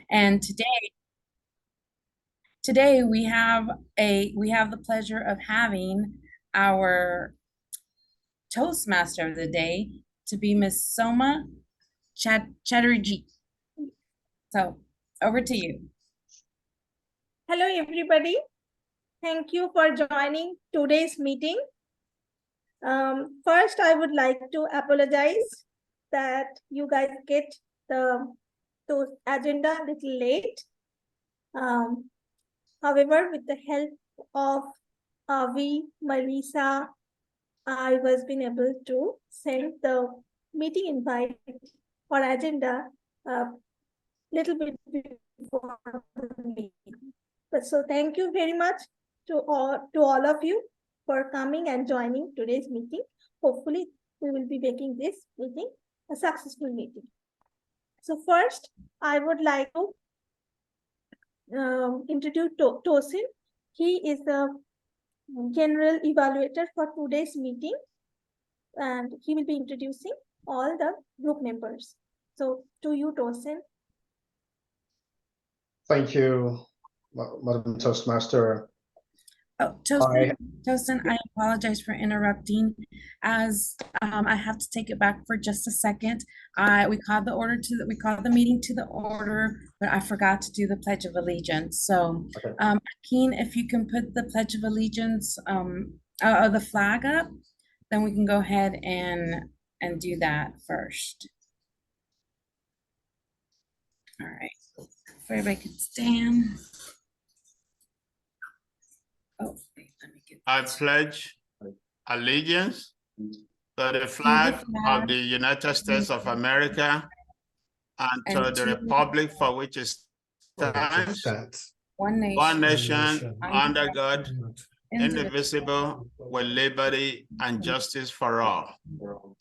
And today we have the pleasure of having our Toastmaster of the day to be Miss Soma Chatterjee. So over to you. Hello, everybody. Thank you for joining today's meeting. First, I would like to apologize that you guys get the agenda a little late. However, with the help of Avi, Marisa, I was been able to send the meeting invite or agenda a little bit before the meeting. But so thank you very much to all of you for coming and joining today's meeting. Hopefully, we will be making this meeting a successful meeting. So first, I would like to introduce Tosin. He is the general evaluator for today's meeting, and he will be introducing all the group members. So to you, Tosin. Thank you, Madam Toastmaster. Oh, Tosin, I apologize for interrupting. As I have to take it back for just a second. We called the meeting to the order, but I forgot to do the Pledge of Allegiance. So, Okay. Keen, if you can put the Pledge of Allegiance, the flag up, then we can go ahead and do that first. All right, if everybody can stand. Oh, wait, let me get I pledge allegiance to the flag of the United States of America and to the republic for which it stands, one one nation, nation under God, indivisible, with liberty and justice for all.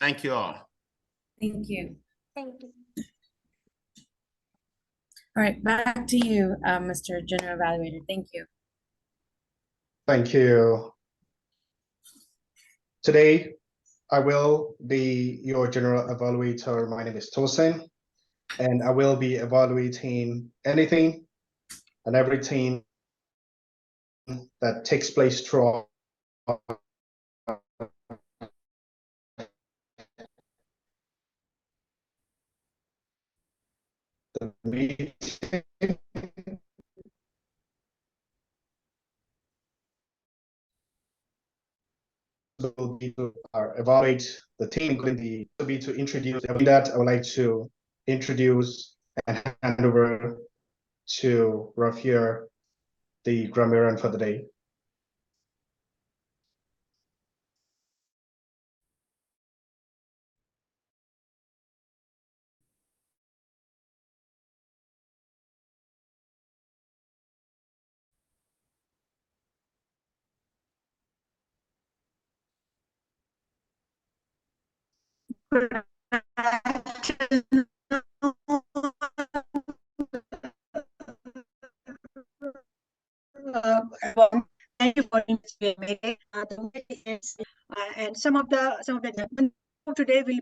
Thank you all. Thank you. Thank you. All right, back to you, Mr. General Evaluator. Thank you. Thank you. Today, I will be your general evaluator. My name is Tosin, and I will be evaluating anything and everything that takes place throughout the meeting. Will be to evaluate the team, including to introduce. In that, I would like to introduce and hand over to Rafir, the grammarian for the day. Thank you for inviting me. And some of the today will be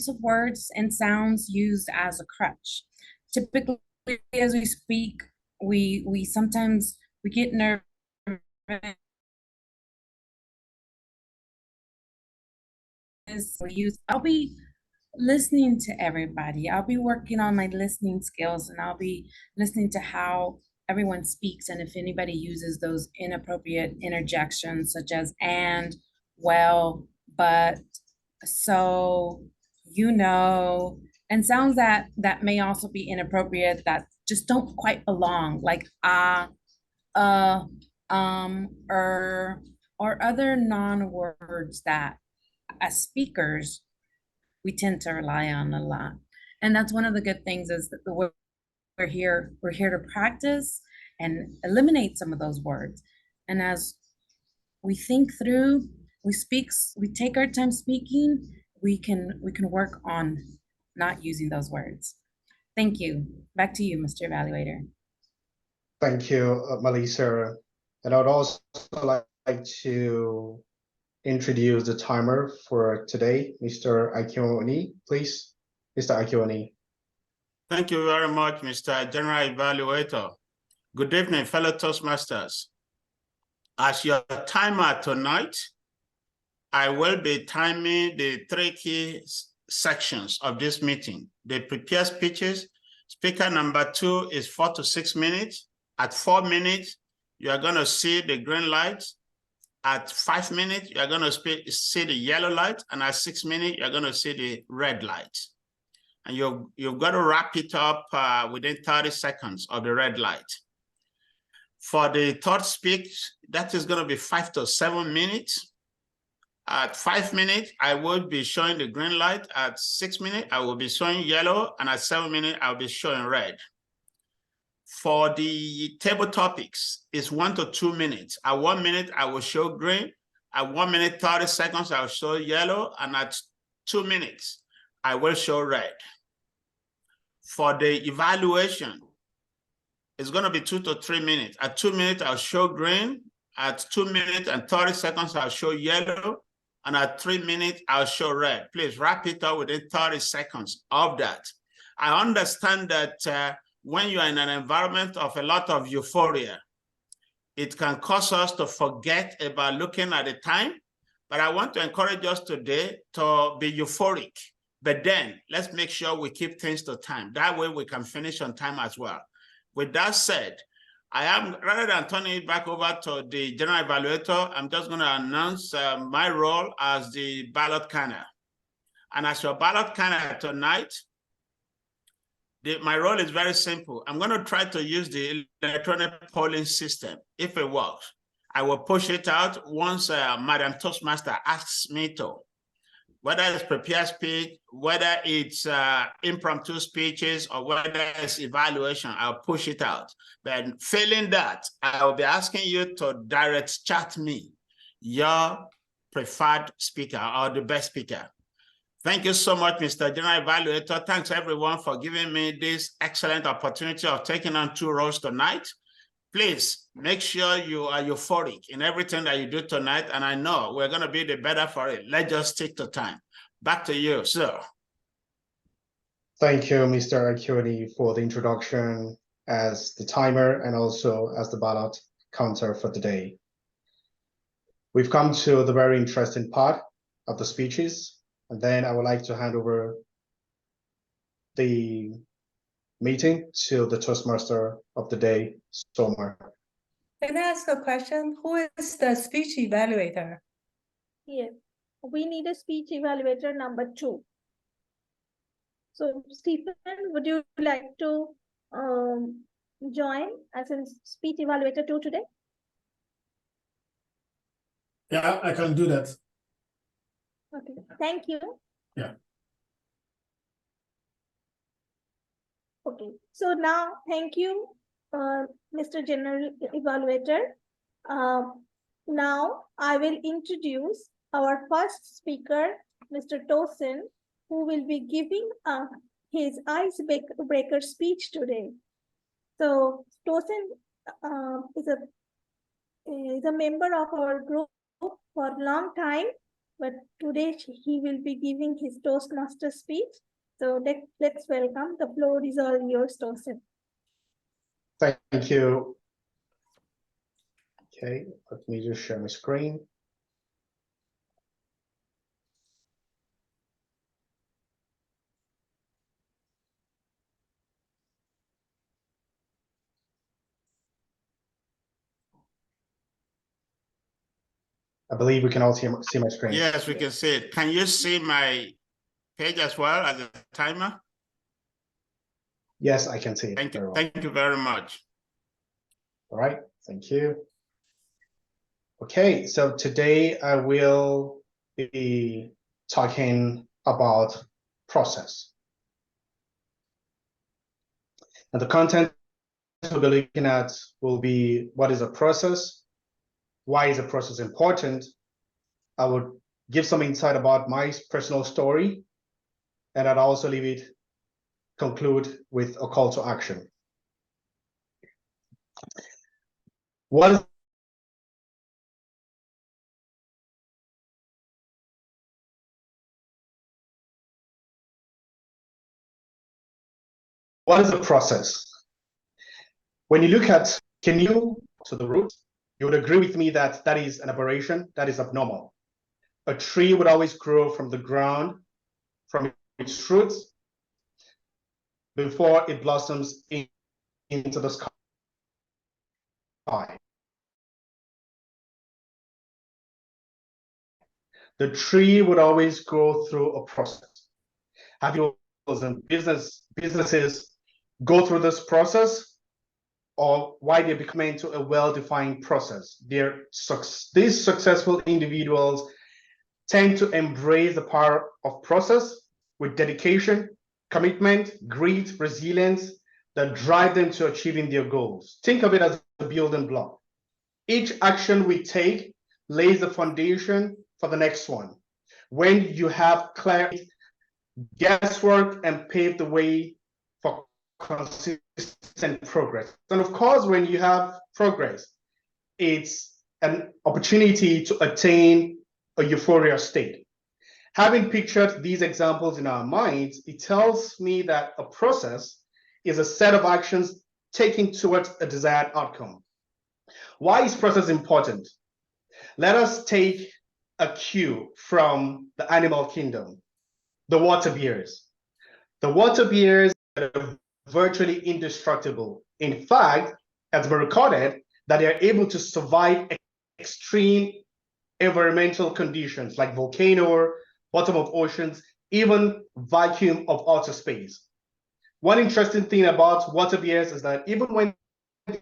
of words and sounds used as a crutch. Typically, as we speak, we sometimes we get nervous. I'll be listening to everybody. I'll be working on my listening skills, and I'll be listening to how everyone speaks, and if anybody uses those inappropriate interjections such as and, well, but, so, and sounds that may also be inappropriate that just don't quite belong, like or other non-words that as speakers, we tend to rely on a lot. And that's one of the good things is that we're here to practice and eliminate some of those words. And as we think through, we take our time speaking, we can work on not using those words. Thank you. Back to you, Mr. Evaluator. Thank you, Melissa. And I would also like to introduce the timer for today, Mr. Akioni, please. Mr. Akioni. Thank you very much, Mr. General Evaluator. Good evening, fellow Toastmasters. As your timer tonight, I will be timing the 3 key sections of this meeting. The prepared speeches, speaker number 2 is 4 to 6 minutes. At 4 minutes, you are going to see the green light. At 5 minutes, you are going to see the yellow light. And at 6 minutes, you're going to see the red light. And you've got to wrap it up within 30 seconds of the red light. For the third speech, that is going to be 5 to 7 minutes. At 5 minutes, I will be showing the green light. At 6 minutes, I will be showing yellow. And at 7 minutes, I'll be showing red. For the table topics, it's 1 to 2 minutes. At 1 minute, I will show green. At 1 minute, 30 seconds, I'll show yellow. And at 2 minutes, I will show red. For the evaluation, it's going to be 2 to 3 minutes. At 2 minutes, I'll show green. At 2 minutes and 30 seconds, I'll show yellow. And at 3 minutes, I'll show red. Please wrap it up within 30 seconds of that. I understand that when you are in an environment of a lot of euphoria, it can cause us to forget about looking at the time. But I want to encourage us today to be euphoric. But then let's make sure we keep things to time. That way we can finish on time as well. With that said, rather than turning it back over to the general evaluator, I'm just going to announce my role as the ballot canner. And as your ballot canner tonight, my role is very simple. I'm going to try to use the electronic polling system. If it works, I will push it out once Madam Toastmaster asks me to. Whether it's prepared speech, whether it's impromptu speeches, or whether it's evaluation, I'll push it out. But failing that, I'll be asking you to direct chat me your preferred speaker or the best speaker. Thank you so much, Mr. General Evaluator. Thanks everyone for giving me this excellent opportunity of taking on 2 roles tonight. Please make sure you are euphoric in everything that you do tonight. And I know we're going to be the better for it. Let's just stick to time. Back to you, sir. Thank you, Mr. Akioni, for the introduction as the timer and also as the ballot counter for today. We've come to the very interesting part of the speeches. And then I would like to hand over the meeting to the Toastmaster of the day, Somar. Can I ask a question? Who is the speech evaluator? Yes, we need a speech evaluator number 2. So, Stephen, would you like to join as a speech evaluator 2 today? Yeah, I can do that. Okay, thank you. Yeah. Okay, so now thank you, Mr. General Evaluator. Now I will introduce our first speaker, Mr. Tosin, who will be giving his icebreaker speech today. So Tosin is a member of our group for a long time, but today he will be giving his Toastmaster speech. So let's welcome. The floor is all yours, Tosin. Thank you. Okay, let me just share my screen. I believe we can all see my screen. Yes, we can see it. Can you see my page as well as a timer? Yes, I can see it. Thank you. Very well. Thank you very much. All right, thank you. Okay, so today I will be talking about process. And the content we'll be looking at will be what is a process, why is a process important. I would give some insight about my personal story, and I'd also conclude with a call to action. What is a process? When you look at canoe to the root, you would agree with me that that is an aberration, that is abnormal. A tree would always grow from the ground, from its roots, before it blossoms into the sky. The tree would always go through a process. Have you and businesses go through this process, or why they become into a well-defined process? These successful individuals tend to embrace the power of process with dedication, commitment, grit, resilience that drive them to achieving their goals. Think of it as a building block. Each action we take lays the foundation for the next one. When you have clarity, guesswork, and pave the way for consistent progress. And of course, when you have progress, it's an opportunity to attain a euphoria state. Having pictured these examples in our minds, it tells me that a process is a set of actions taken towards a desired outcome. Why is process important? Let us take a cue from the animal kingdom, the water bears. The water bears are virtually indestructible. In fact, it's been recorded that they are able to survive extreme environmental conditions like volcano, bottom of oceans, even vacuum of outer space. One interesting thing about water bears is that even when they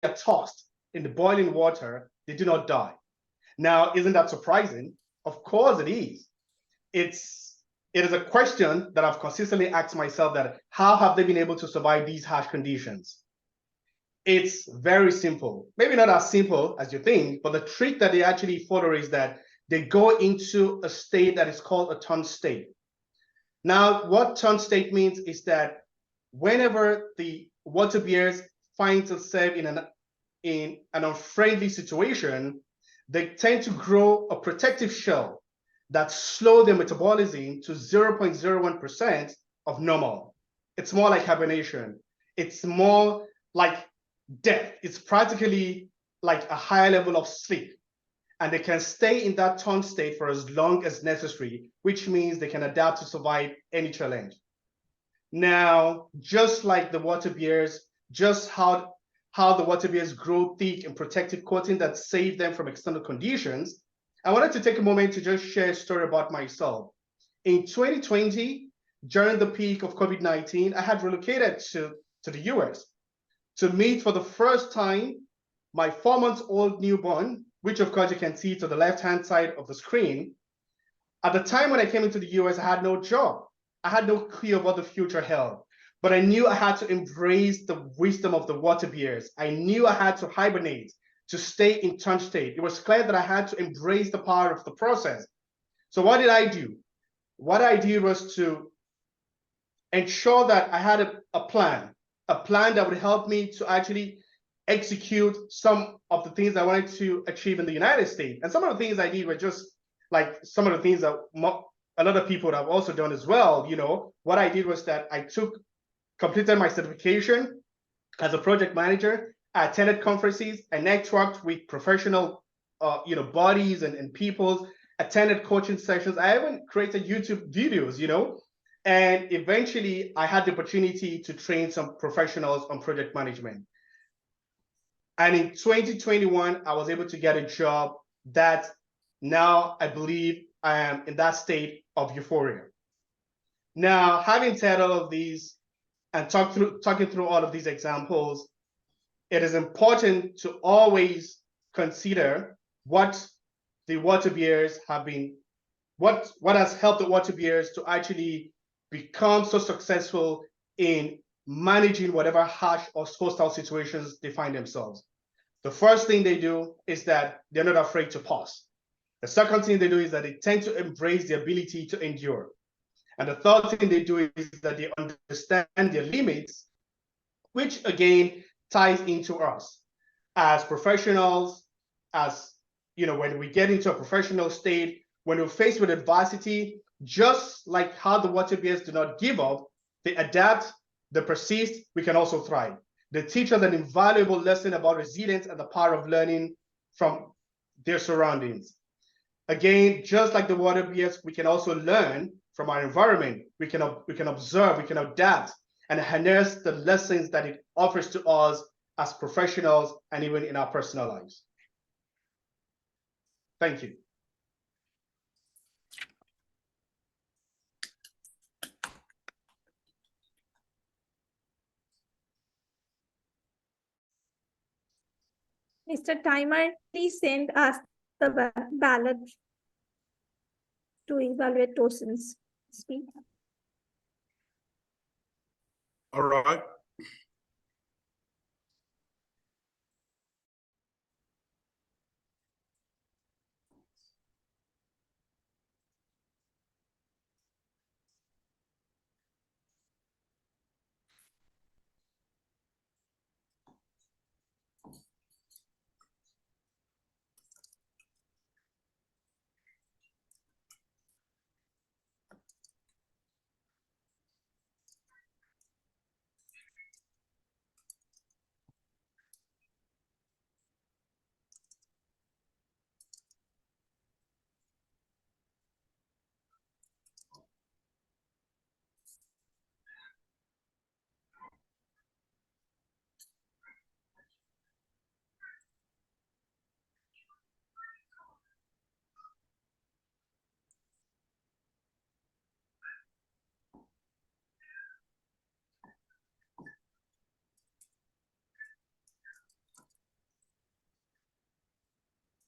are tossed in the boiling water, they do not die. Now, isn't that surprising? Of course it is. It is a question that I've consistently asked myself, that how have they been able to survive these harsh conditions? It's very simple. Maybe not as simple as you think, but the trick that they actually follow is that they go into a state that is called a turned state. Now, what turned state means is that whenever the water bears finds itself in an unfriendly situation, they tend to grow a protective shell that slows their metabolism to 0.01% of normal. It's more like hibernation. It's more like death. It's practically like a higher level of sleep. And they can stay in that turned state for as long as necessary, which means they can adapt to survive any challenge. Now, just like the water bears, just how the water bears grow thick and protective coating that save them from external conditions, I wanted to take a moment to just share a story about myself. In 2020, during the peak of COVID-19, I had relocated to the US to meet for the first time my 4-month-old newborn, which of course you can see to the left-hand side of the screen. At the time when I came into the US, I had no job. I had no clue of what the future held, but I knew I had to embrace the wisdom of the water bears. I knew I had to hibernate, to stay in turned state. It was clear that I had to embrace the power of the process. So what did I do? What I did was to ensure that I had a plan that would help me to actually execute some of the things I wanted to achieve in the United States. And some of the things I did were just like some of the things that a lot of people have also done as well. You know, what I did was that I completed my certification as a project manager. I attended conferences, I networked with professional, bodies and people, attended coaching sessions. I even created YouTube videos, and eventually I had the opportunity to train some professionals on project management. And in 2021, I was able to get a job that now I believe I am in that state of euphoria. Now, having said all of these and talking through all of these examples, it is important to always consider what the water bears have been, what has helped the water bears to actually become so successful in managing whatever harsh or hostile situations they find themselves. The first thing they do is that they're not afraid to pause. The second thing they do is that they tend to embrace the ability to endure. And the third thing they do is that they understand their limits, which again ties into us as professionals, as when we get into a professional state, when we're faced with adversity, just like how the water bears do not give up, they adapt, they persist, we can also thrive. They teach us an invaluable lesson about resilience and the power of learning from their surroundings. Again, just like the water bears, we can also learn from our environment. We can observe, we can adapt, and harness the lessons that it offers to us as professionals and even in our personal lives. Thank you. Mr. Timer, please send us the ballot to evaluate Tosin's speech. All right.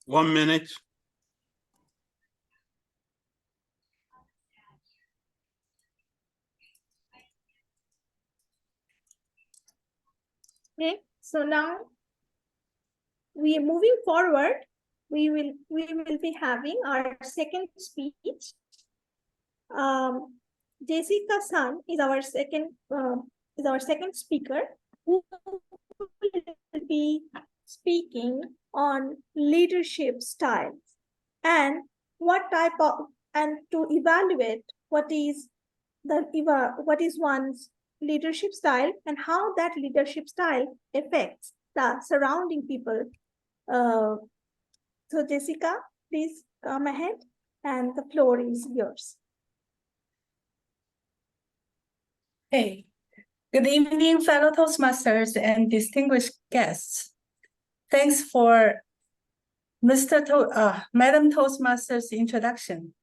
One minute. Okay, so now we are moving forward. We will be having our second speech. Jessica Sun is our second speaker, who will be speaking on leadership styles and what type of, and to evaluate what is one's leadership style and how that leadership style affects the surrounding people. So Jessica, please come ahead and the floor is yours. Hey, good evening, fellow Toastmasters and distinguished guests. Thanks for Madam Toastmaster's introduction.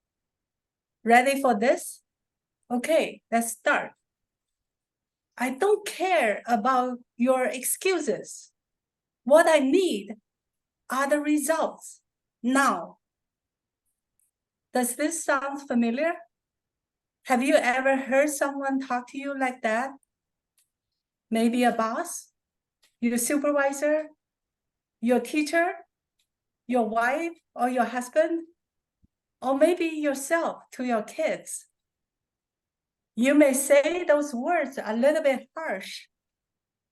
Ready for this? Okay, let's start. I don't care about your excuses. What I need are the results now. Does this sound familiar? Have you ever heard someone talk to you like that? Maybe a boss, your supervisor, your teacher, your wife or your husband, or maybe yourself to your kids. You may say those words a little bit harsh,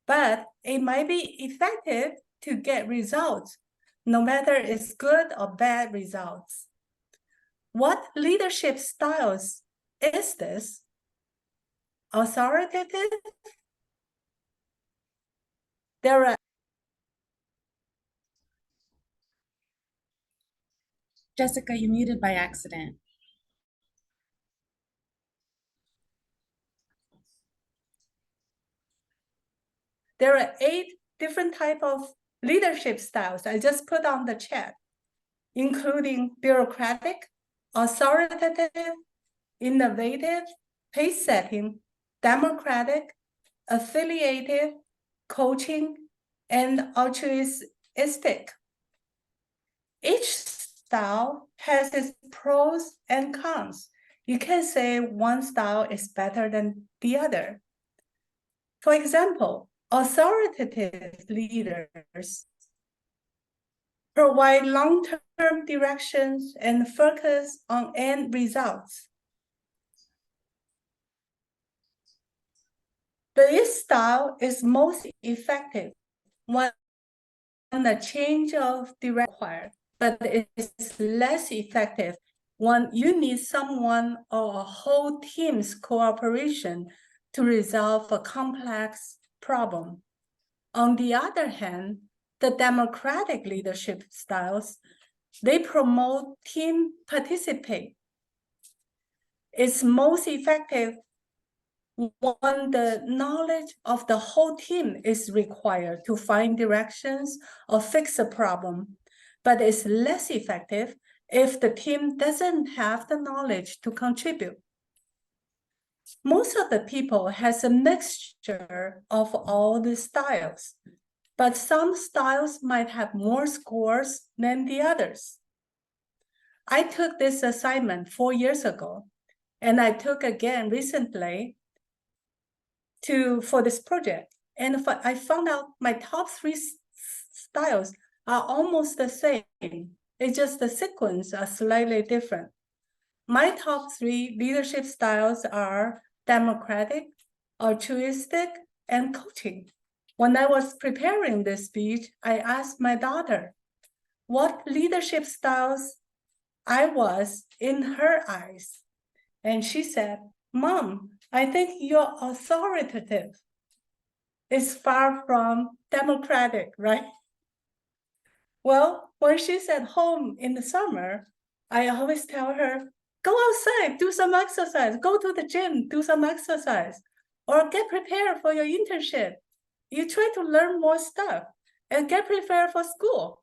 but it might be effective to get results, no matter it's good or bad results. What leadership styles is this? Authoritative? There are Jessica, you muted by accident. There are 8 different types of leadership styles I just put on the chat, including bureaucratic, authoritative, innovative, pace-setting, democratic, affiliative, coaching, and altruistic. Each style has its pros and cons. You can't say one style is better than the other. For example, authoritative leaders provide long-term directions and focus on end results. This style is most effective when a change of direction is required, but it is less effective when you need someone or a whole team's cooperation to resolve a complex problem. On the other hand, the democratic leadership styles, they promote team participation. It's most effective when the knowledge of the whole team is required to find directions or fix a problem, but it's less effective if the team doesn't have the knowledge to contribute. Most of the people has a mixture of all the styles, but some styles might have more scores than the others. I took this assignment 4 years ago, and I took again recently for this project. And I found out my top 3 styles are almost the same. It's just the sequence are slightly different. My top 3 leadership styles are democratic, altruistic, and coaching. When I was preparing this speech, I asked my daughter what leadership styles I was in her eyes. And she said, "Mom, I think you're authoritative. It's far from democratic, right?" Well, when she's at home in the summer, I always tell her, go outside, do some exercise, go to the gym, do some exercise, or get prepared for your internship. You try to learn more stuff and get prepared for school.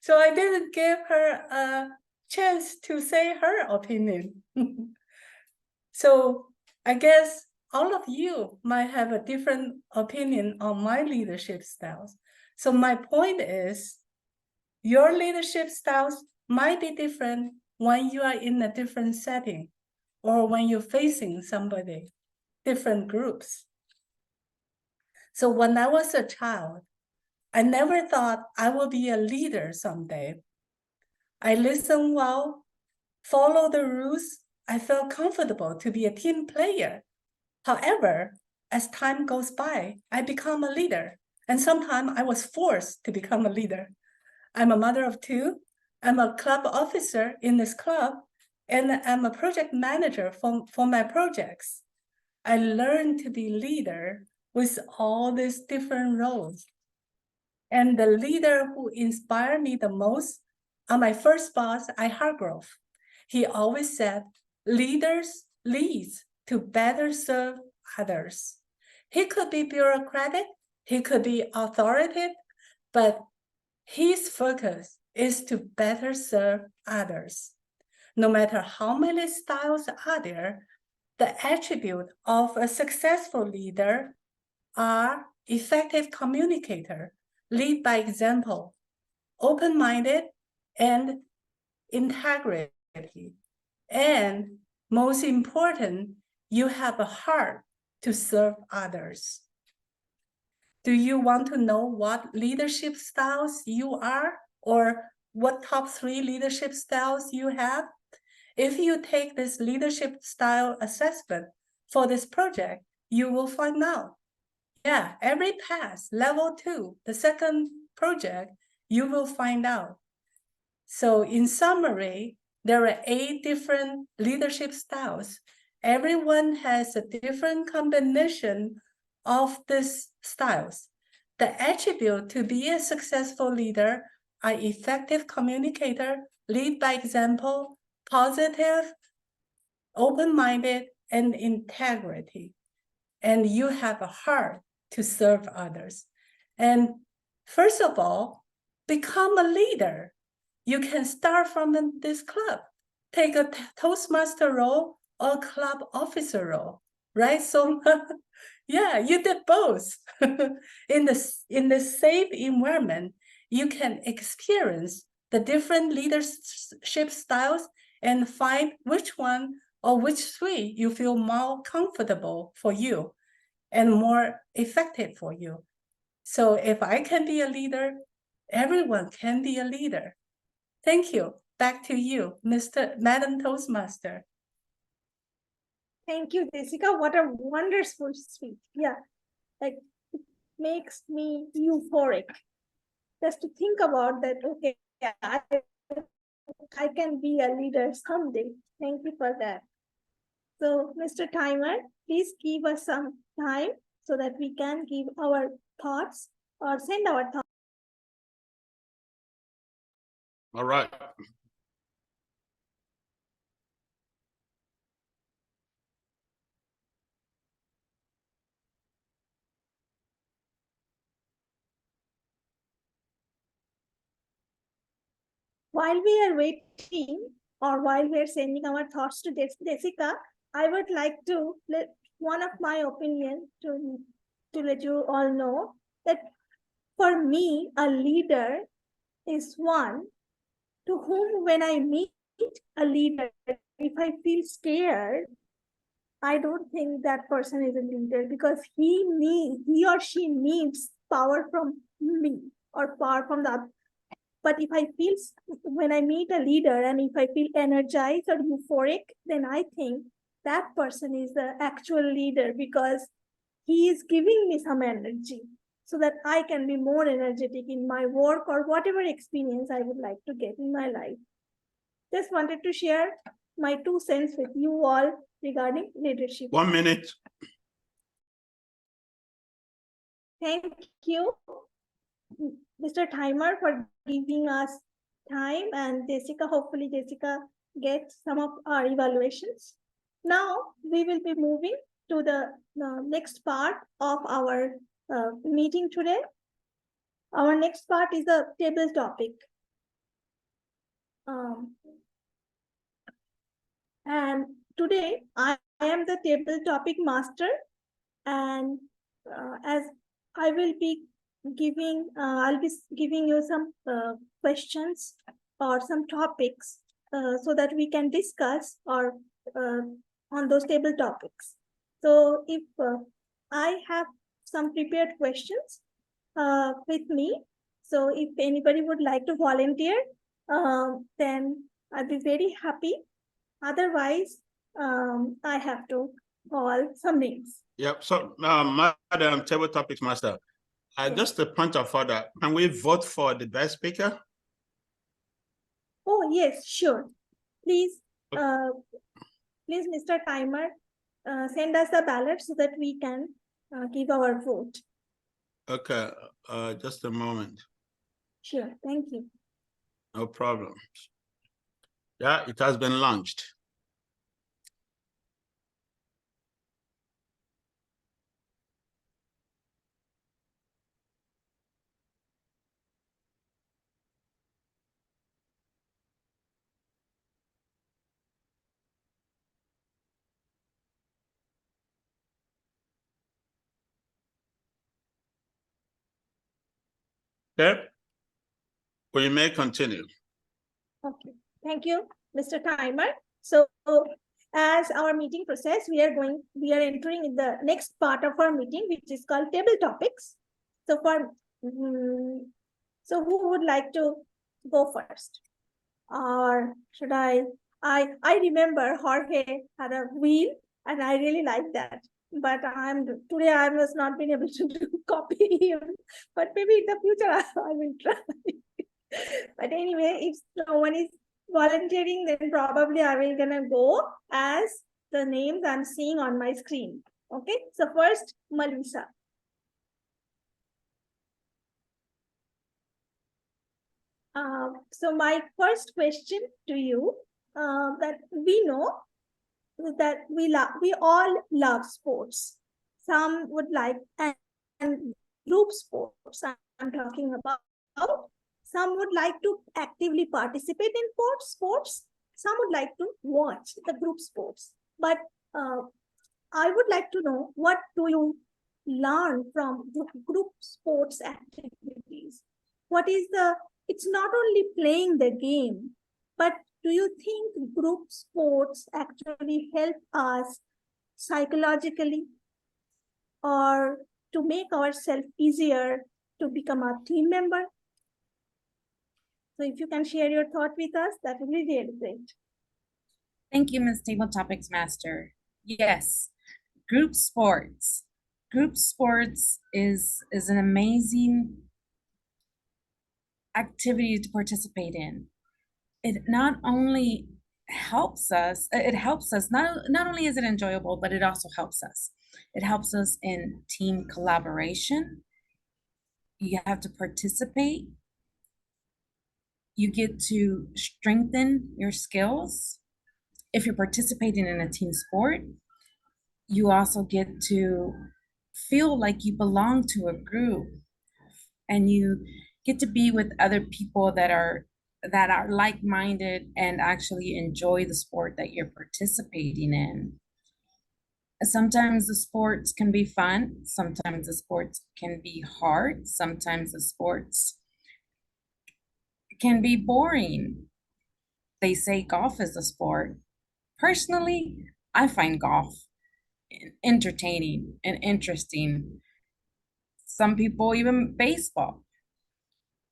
So I didn't give her a chance to say her opinion. So I guess all of you might have a different opinion on my leadership styles. So my point is, your leadership styles might be different when you are in a different setting or when you're facing somebody, different groups. So when I was a child, I never thought I would be a leader someday. I listened well, follow the rules. I felt comfortable to be a team player. However, as time goes by, I become a leader. And sometimes I was forced to become a leader. I'm a mother of 2. I'm a club officer in this club, and I'm a project manager for my projects. I learned to be leader with all these different roles. And the leader who inspired me the most are my first boss, I. Hargrove. He always said, leaders lead to better serve others. He could be bureaucratic, he could be authoritative, but his focus is to better serve others. No matter how many styles are there, the attribute of a successful leader are effective communicator, lead by example, open-minded, and integrity. And most important, you have a heart to serve others. Do you want to know what leadership styles you are, or what top 3 leadership styles you have? If you take this leadership style assessment for this project, you will find out. Yeah, every pass, level 2, the second project, you will find out. So in summary, there are 8 different leadership styles. Everyone has a different combination of these styles. The attribute to be a successful leader are effective communicator, lead by example, positive, open-minded, and integrity. And you have a heart to serve others. And first of all, become a leader. You can start from this club, take a Toastmaster role or club officer role, right? So yeah, you did both in the safe environment. you can experience the different leadership styles and find which one or which three you feel more comfortable for you and more effective for you. So if I can be a leader, everyone can be a leader. Thank you. Back to you, Madam Toastmaster. Thank you, Jessica. What a wonderful speech. Yeah, like it makes me euphoric just to think about that. Okay, yeah, I can be a leader someday. Thank you for that. So, Mr. Timer, please give us some time so that we can give our thoughts or send our thoughts. All right. While we are waiting or while we are sending our thoughts to Jessica, I would like to let one of my opinion to let you all know that for me, a leader is one to whom when I meet a leader, if I feel scared, I don't think that person is a leader because he or she needs power from me or power from the. But if I feel, when I meet a leader and if I feel energized or euphoric, then I think that person is the actual leader because he is giving me some energy so that I can be more energetic in my work or whatever experience I would like to get in my life. Just wanted to share my 2 cents with you all regarding leadership. 1 minute. Thank you, Mr. Timer, for giving us time, and Jessica, hopefully Jessica gets some of our evaluations. Now we will be moving to the next part of our meeting today. Our next part is the table topic. And today I am the table topic master, and as I will be giving, I'll be giving you some questions or some topics so that we can discuss or on those table topics. So if I have some prepared questions with me, so if anybody would like to volunteer, then I'll be very happy. Otherwise, I have to call some names. Yep. So, Madam Table Topics Master, Yes. just a point of order. Can we vote for the best speaker? Oh, yes, sure. Please, please, Mr. Timer, send us the ballot so that we can give our vote. Okay, just a moment. Sure, thank you. No problem. Yeah, it has been launched. Okay, we may continue. Okay, thank you, Mr. Timer. So as our meeting process, we are entering in the next part of our meeting, which is called table topics. So for, so who would like to go first? Or should I remember Jorge had a wheel and I really like that. But today I was not been able to copy him. But maybe in the future I will try. But anyway, if no one is volunteering, then probably I will gonna go as the names I'm seeing on my screen. Okay, so first Melissa. So my first question to you, that we know that we all love sports. Some would like and group sports I'm talking about. Some would like to actively participate in sports. Some would like to watch the group sports. But I would like to know, what do you learn from the group sports activities? it's not only playing the game, but do you think group sports actually help us psychologically or to make ourselves easier to become a team member? So if you can share your thought with us, that would be really great. Thank you, Ms. Table Topics Master. Yes, group sports. Group sports is an amazing activity to participate in. It not only helps us, not only is it enjoyable, but it also helps us. It helps us in team collaboration. You have to participate. You get to strengthen your skills. If you're participating in a team sport, you also get to feel like you belong to a group, and you get to be with other people that are like-minded and actually enjoy the sport that you're participating in. Sometimes the sports can be fun, sometimes the sports can be hard, sometimes the sports can be boring. They say golf is a sport. Personally, I find golf entertaining and interesting. Some people even baseball.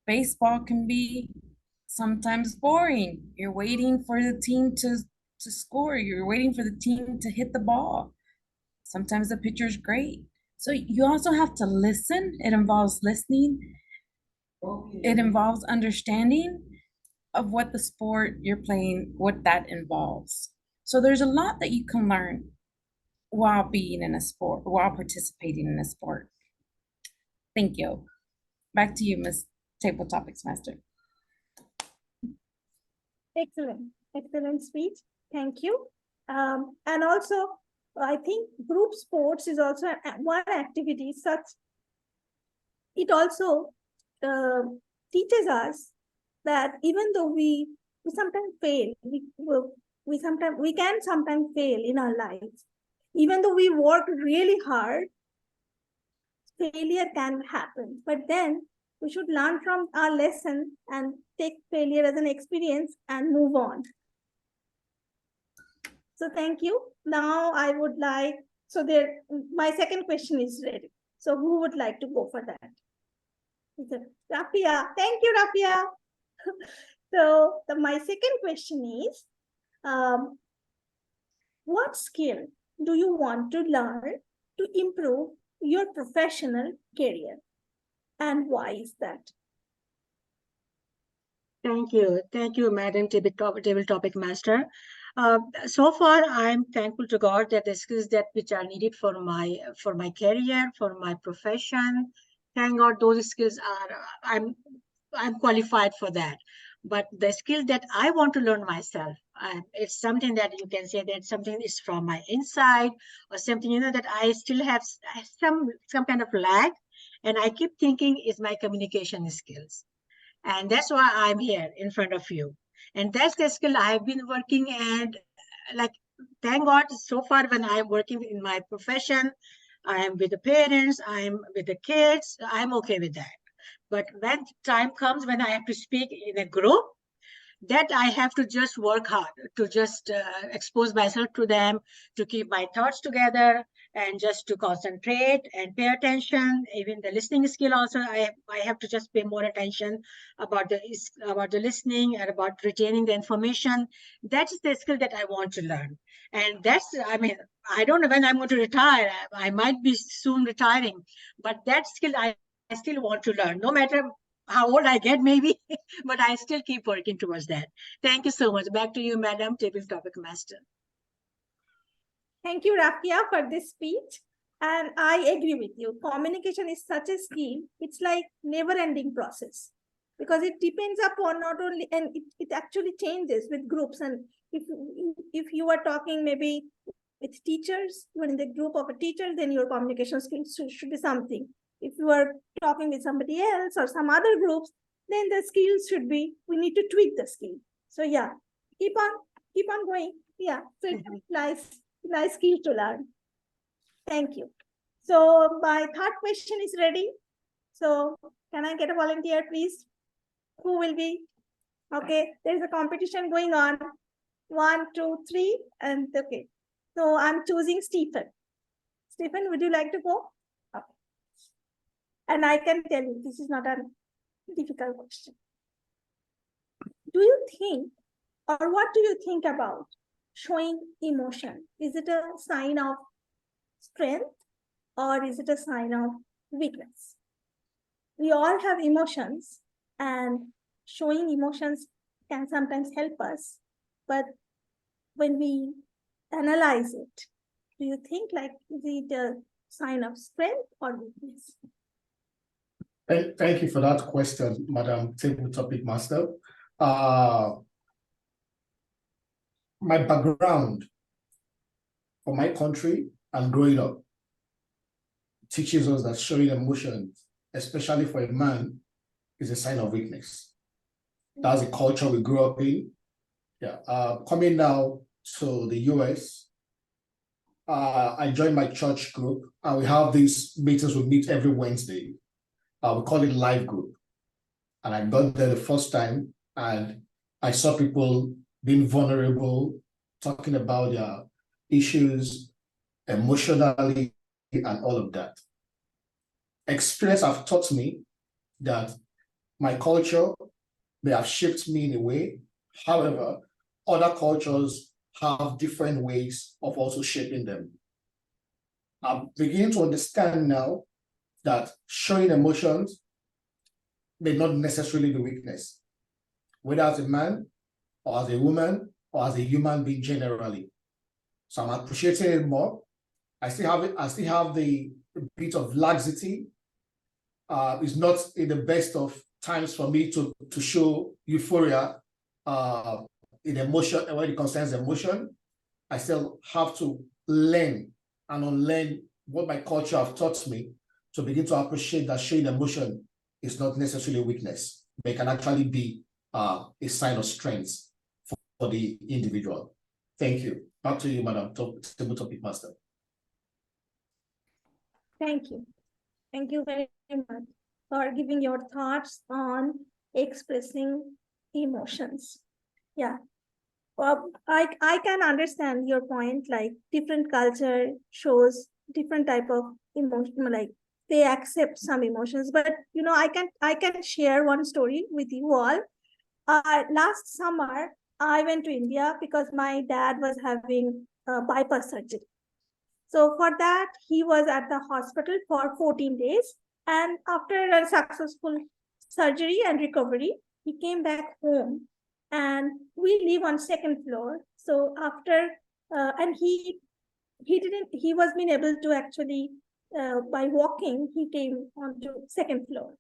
Baseball can be sometimes boring. You're waiting for the team to score. You're waiting for the team to hit the ball. Sometimes the pitcher's great. So you also have to listen. It involves listening. It involves understanding of what the sport you're playing, what that involves. So there's a lot that you can learn while being in a sport, while participating in a sport. Thank you. Back to you, Ms. Table Topics Master. Excellent, excellent speech. Thank you. And also, I think group sports is also one activity such. It also teaches us that even though we sometimes fail, we can sometimes fail in our lives. Even though we work really hard, failure can happen. But then we should learn from our lesson and take failure as an experience and move on. So thank you. Now I would like, my second question is ready. So who would like to go for that? Rafia. Thank you, Rafia. So my second question is, what skill do you want to learn to improve your professional career, and why is that? Thank you, Madam Table Topic Master. So far, I'm thankful to God that the skills that which are needed for my career, for my profession, thank God those skills are I'm qualified for that. But the skill that I want to learn myself, it's something that you can say that something is from my inside, or something that I still have some kind of lag, and I keep thinking is my communication skills. And that's why I'm here in front of you. And that's the skill I've been working, and like, thank God, so far when I'm working in my profession, I'm with the parents, I'm with the kids, I'm okay with that. But when time comes when I have to speak in a group, that I have to just work hard to just expose myself to them, to keep my thoughts together, and just to concentrate and pay attention. Even the listening skill also, I have to just pay more attention about the listening and about retaining the information. That's the skill that I want to learn. And that's, I mean, I don't know when I'm going to retire. I might be soon retiring, but that skill I still want to learn, no matter how old I get, maybe, but I still keep working towards that. Thank you so much. Back to you, Madam Table Topic Master. Thank you, Rafia, for this speech. And I agree with you. Communication is such a skill. It's like never-ending process, because it depends upon not only, and it actually changes with groups. And if you are talking maybe with teachers, when in the group of a teacher, then your communication skills should be something. If you are talking with somebody else or some other groups, then the skills should be, we need to tweak the skill. So yeah, keep on going. Yeah, so it's nice skill to learn. Thank you. So my third question is ready. So can I get a volunteer, please? Who will be? Okay, there's a competition going on. 1, 2, 3, and okay. So I'm choosing Stephen. Stephen, would you like to go? Okay. And I can tell you, this is not a difficult question. Do you think, or what do you think about showing emotion? Is it a sign of strength or is it a sign of weakness? We all have emotions, and showing emotions can sometimes help us. But when we analyze it, do you think like, is it a sign of strength or weakness? Thank you for that question, Madam Table Topic Master. My background for my country and growing up teaches us that showing emotion, especially for a man, is a sign of weakness. That's the culture we grew up in. Yeah. Coming now to the US, I joined my church group, and we have these meetings. We meet every Wednesday. We call it live group. And I got there the first time, and I saw people being vulnerable, talking about their issues emotionally and all of that. Experience have taught me that my culture may have shaped me in a way. However, other cultures have different ways of also shaping them. I'm beginning to understand now that showing emotions may not necessarily be weakness, whether as a man or as a woman or as a human being generally. So I'm appreciating it more. I still have the bit of laxity. It's not in the best of times for me to show euphoria in emotion, when it concerns emotion. I still have to learn and unlearn what my culture have taught me to begin to appreciate that showing emotion is not necessarily weakness, but it can actually be a sign of strength for the individual. Thank you. Back to you, Madam Table Topic Master. Thank you. Thank you very much for giving your thoughts on expressing emotions. Yeah. Well, I can understand your point, like different culture shows different type of emotion, like they accept some emotions. But you know, I can share one story with you all. Last summer, I went to India because my dad was having bypass surgery. So for that, he was at the hospital for 14 days. And after a successful surgery and recovery, he came back home. And we live on second floor. So after, and he was being able to actually, by walking, he came onto second floor.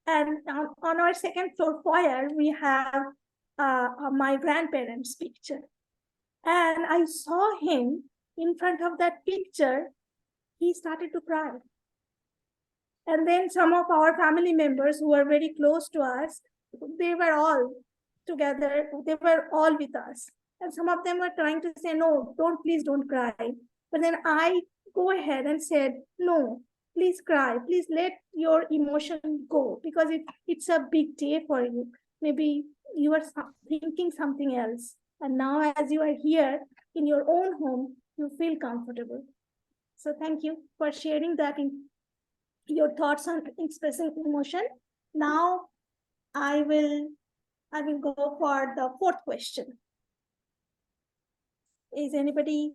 And on our second floor foyer, we have my grandparents' picture. And I saw him in front of that picture. He started to cry. And then some of our family members who were very close to us, they were all together. They were all with us. And some of them were trying to say, no, please don't cry. But then I go ahead and said, no, please cry. Please let your emotion go, because it's a big day for you. Maybe you are thinking something else. And now as you are here in your own home, you feel comfortable. So thank you for sharing that in your thoughts on expressing emotion. Now I will go for the fourth question. Is anybody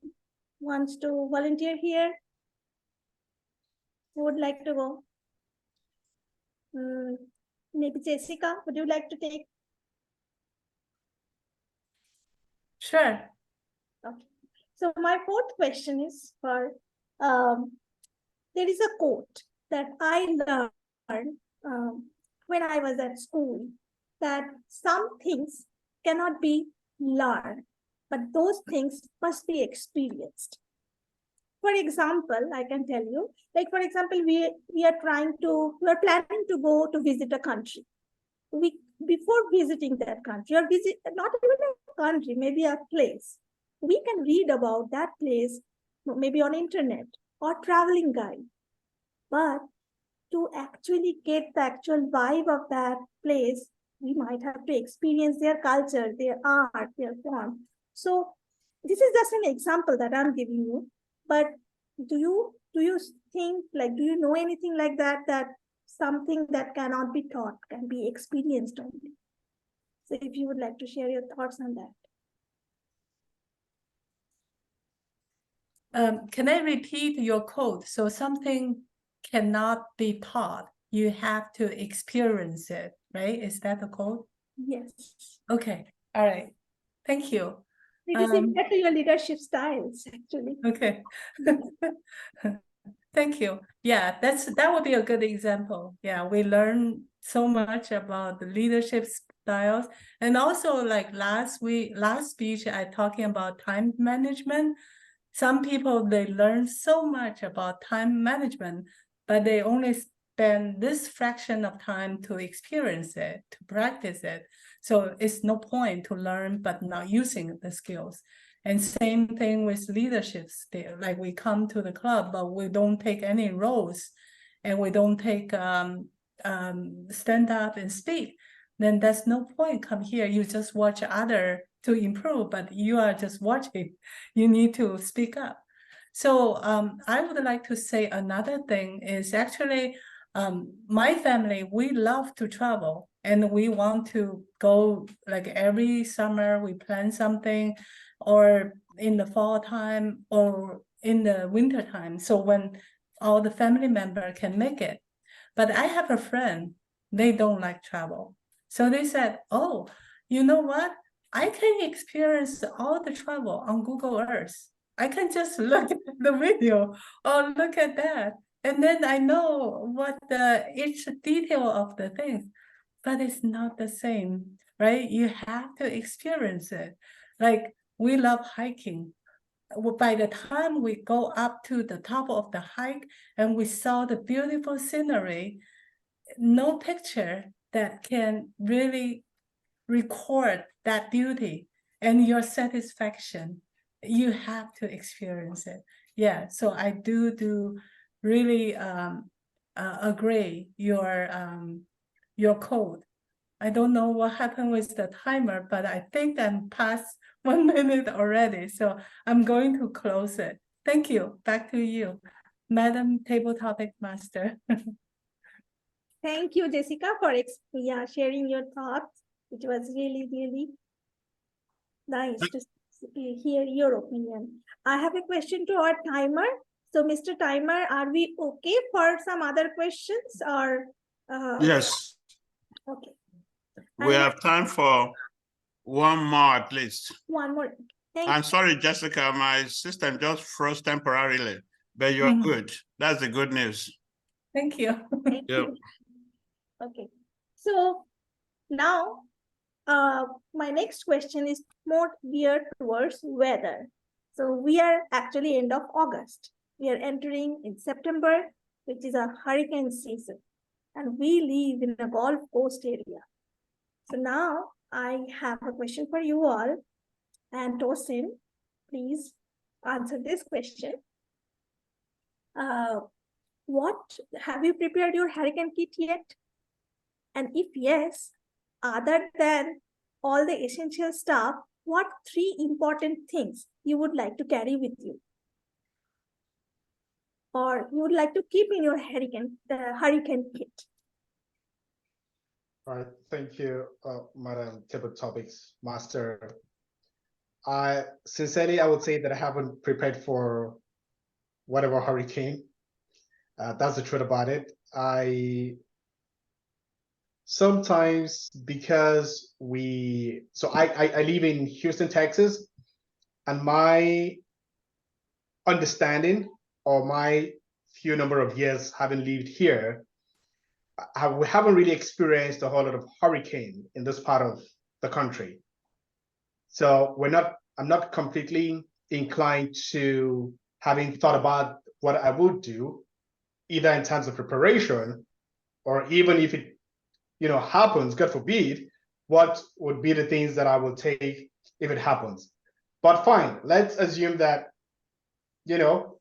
wants to volunteer here? Who would like to go? Maybe Jessica, would you like to take? Sure. Okay. So my fourth question is for, there is a quote that I learned when I was at school, that some things cannot be learned, but those things must be experienced. For example, I can tell you, like for example, we are planning to go to visit a country. Before visiting that country, or not even a country, maybe a place, we can read about that place maybe on internet or traveling guide. But to actually get the actual vibe of that place, we might have to experience their culture, their art, their form. So this is just an example that I'm giving you. But do you think, like, do you know anything like that, that something that cannot be taught can be experienced only? So if you would like to share your thoughts on that. Can I repeat your quote? So something cannot be taught. You have to experience it, right? Is that the quote? Yes. Okay. All right. Thank you. It is similar to your leadership styles, actually. Okay. Thank you. Yeah, that would be a good example. Yeah, we learn so much about the leadership styles. And also, like last speech, I talking about time management. Some people, they learn so much about time management, but they only spend this fraction of time to experience it, to practice it. So it's no point to learn but not using the skills. And same thing with leadership still. Like we come to the club, but we don't take any roles, and we don't take stand up and speak. Then there's no point. Come here, you just watch other to improve, but you are just watching. You need to speak up. So I would like to say another thing is actually my family, we love to travel, and we want to go like every summer. We plan something, or in the fall time, or in the winter time. So when all the family member can make it. But I have a friend, they don't like travel. So they said, oh, you know what? I can experience all the travel on Google Earth. I can just look at the video or look at that. And then I know what each detail of the things, but it's not the same, right? You have to experience it. Like we love hiking. By the time we go up to the top of the hike and we saw the beautiful scenery, no picture that can really record that beauty and your satisfaction. You have to experience it. Yeah, so I do really agree your code. I don't know what happened with the timer, but I think I'm past 1 minute already, so I'm going to close it. Thank you. Back to you, Madam Table Topic Master. Thank you, Jessica, for sharing your thoughts. It was really, really nice to hear your opinion. I have a question to our timer. So, Mr. Timer, are we okay for some other questions or? Yes. Okay. We have time for one more at least. One more. I'm sorry, Jessica, my system just froze temporarily, but you're good. That's the good news. Thank you. Thank you. Okay. So now my next question is more geared towards weather. So we are actually end of August. We are entering in September, which is a hurricane season. And we live in a Gulf Coast area. So now I have a question for you all. And Tosin, please answer this question. What have you prepared your hurricane kit yet? And if yes, other than all the essential stuff, what 3 important things you would like to carry with you? Or you would like to keep in your hurricane kit? All right, thank you, Madam Table Topics Master. Sincerely, I would say that I haven't prepared for whatever hurricane. That's the truth about it. Sometimes because I live in Houston, Texas, and my understanding or my few number of years having lived here, we haven't really experienced a whole lot of hurricane in this part of the country. So I'm not completely inclined to having thought about what I would do, either in terms of preparation or even if it happens, God forbid, what would be the things that I will take if it happens. But fine, let's assume that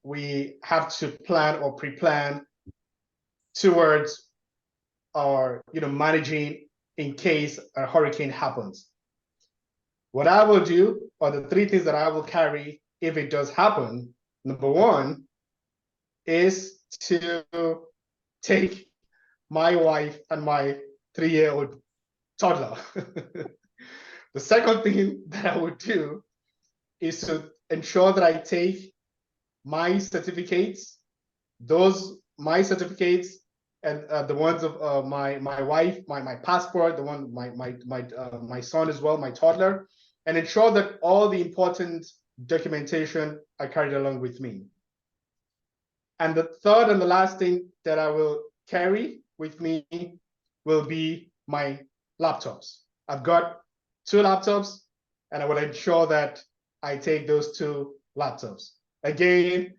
we have to plan or pre-plan towards or managing in case a hurricane happens. What I will do, or the 3 things that I will carry if it does happen, number 1 is to take my wife and my 3-year-old toddler. The second thing that I would do is to ensure that I take my certificates, my certificates, and the ones of my wife, my passport, the one my son as well, my toddler, and ensure that all the important documentation are carried along with me. And the third and the last thing that I will carry with me will be my laptops. I've got 2 laptops, and I will ensure that I take those 2 laptops. Again,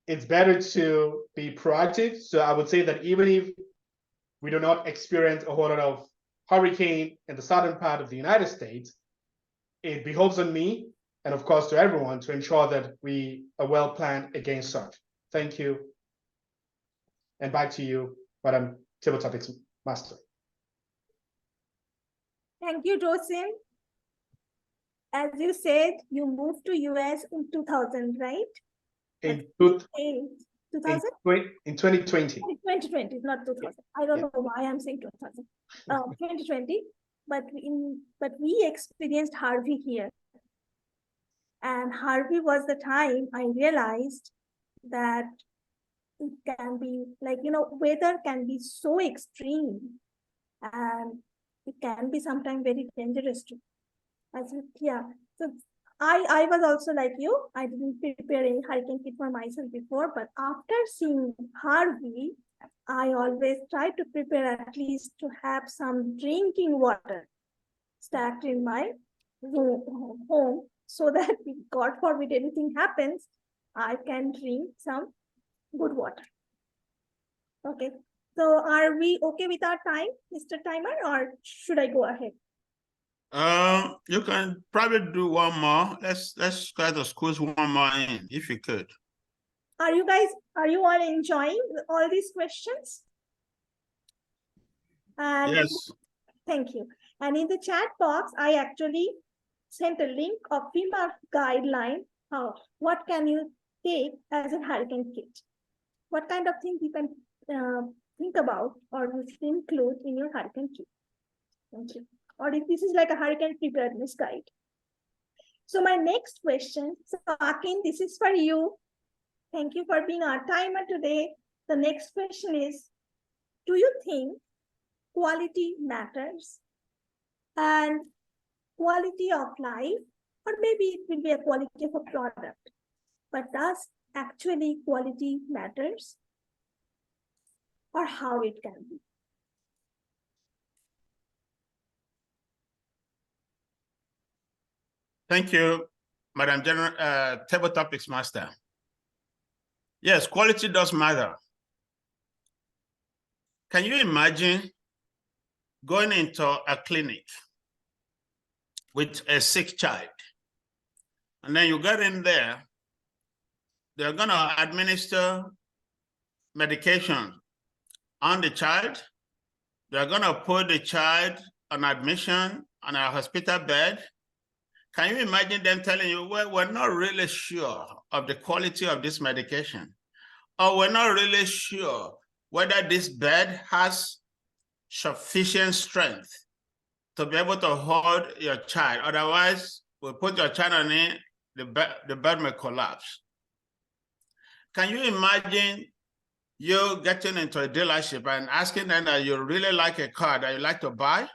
it's better to be proactive. So I would say that even if we do not experience a whole lot of hurricane in the southern part of the United States, it behoves on me, and of course to everyone, to ensure that we are well planned against such. Thank you. And back to you, Madam Table Topics Master. Thank you, Tosin. As you said, you moved to US in 2000, right? In 2000? In 2020. 2020, not 2000. I don't know why I'm saying 2000. 2020, but we experienced Harvey here. And Harvey was the time I realized that it can be like, weather can be so extreme, and it can be sometimes very dangerous too. So I was also like you. I didn't prepare any hurricane kit for myself before, but after seeing Harvey, I always try to prepare at least to have some drinking water stacked in my home, so that if God forbid anything happens, I can drink some good water. Okay. So are we okay with our time, Mr. Timer, or should I go ahead? You can probably do one more. Let's try to squeeze one more in, if you could. Are you all enjoying all these questions? And yes. Thank you. And in the chat box, I actually sent a link of FEMA guideline. What can you take as a hurricane kit? What kind of things you can think about or you should include in your hurricane kit? Thank you. Or if this is like a hurricane preparedness guide. So my next question, so Akin, this is for you. Thank you for being our timer today. The next question is, do you think quality matters? And quality of life, or maybe it will be a quality of a product, but does actually quality matters? Or how it can be? Thank you, Madam General Table Topics Master. Yes, quality does matter. Can you imagine going into a clinic with a sick child, and then you get in there, they're gonna administer medication on the child, they're gonna put the child on admission on a hospital bed. Can you imagine them telling you, well, we're not really sure of the quality of this medication, or we're not really sure whether this bed has sufficient strength to be able to hold your child. Otherwise, we'll put your child on it, the bed may collapse. Can you imagine you getting into a dealership and asking them that you really like a car that you like to buy?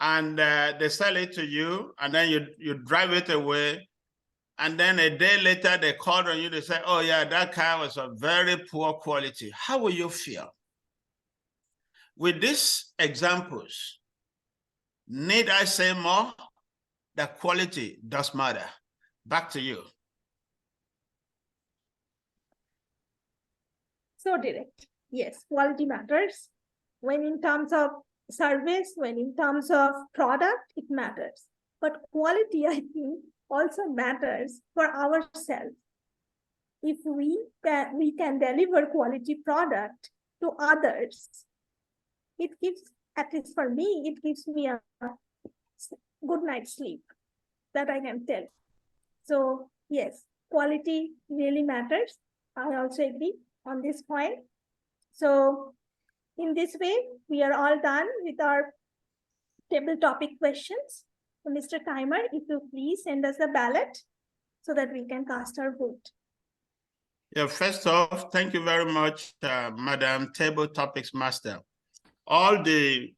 And they sell it to you, and then you drive it away. And then a day later, they call on you, they say, oh yeah, that car was of very poor quality. How will you feel? With these examples, need I say more? That quality does matter. Back to you. So direct. Yes, quality matters. When in terms of service, when in terms of product, it matters. But quality, I think, also matters for ourselves. if we can deliver quality product to others, it gives, at least for me, it gives me a good night's sleep, that I can tell. So yes, quality really matters. I also agree on this point. So in this way, we are all done with our table topic questions. So Mr. Timer, if you please send us the ballot so that we can cast our vote. Yeah, first off, thank you very much, Madam Table Topics Master. All the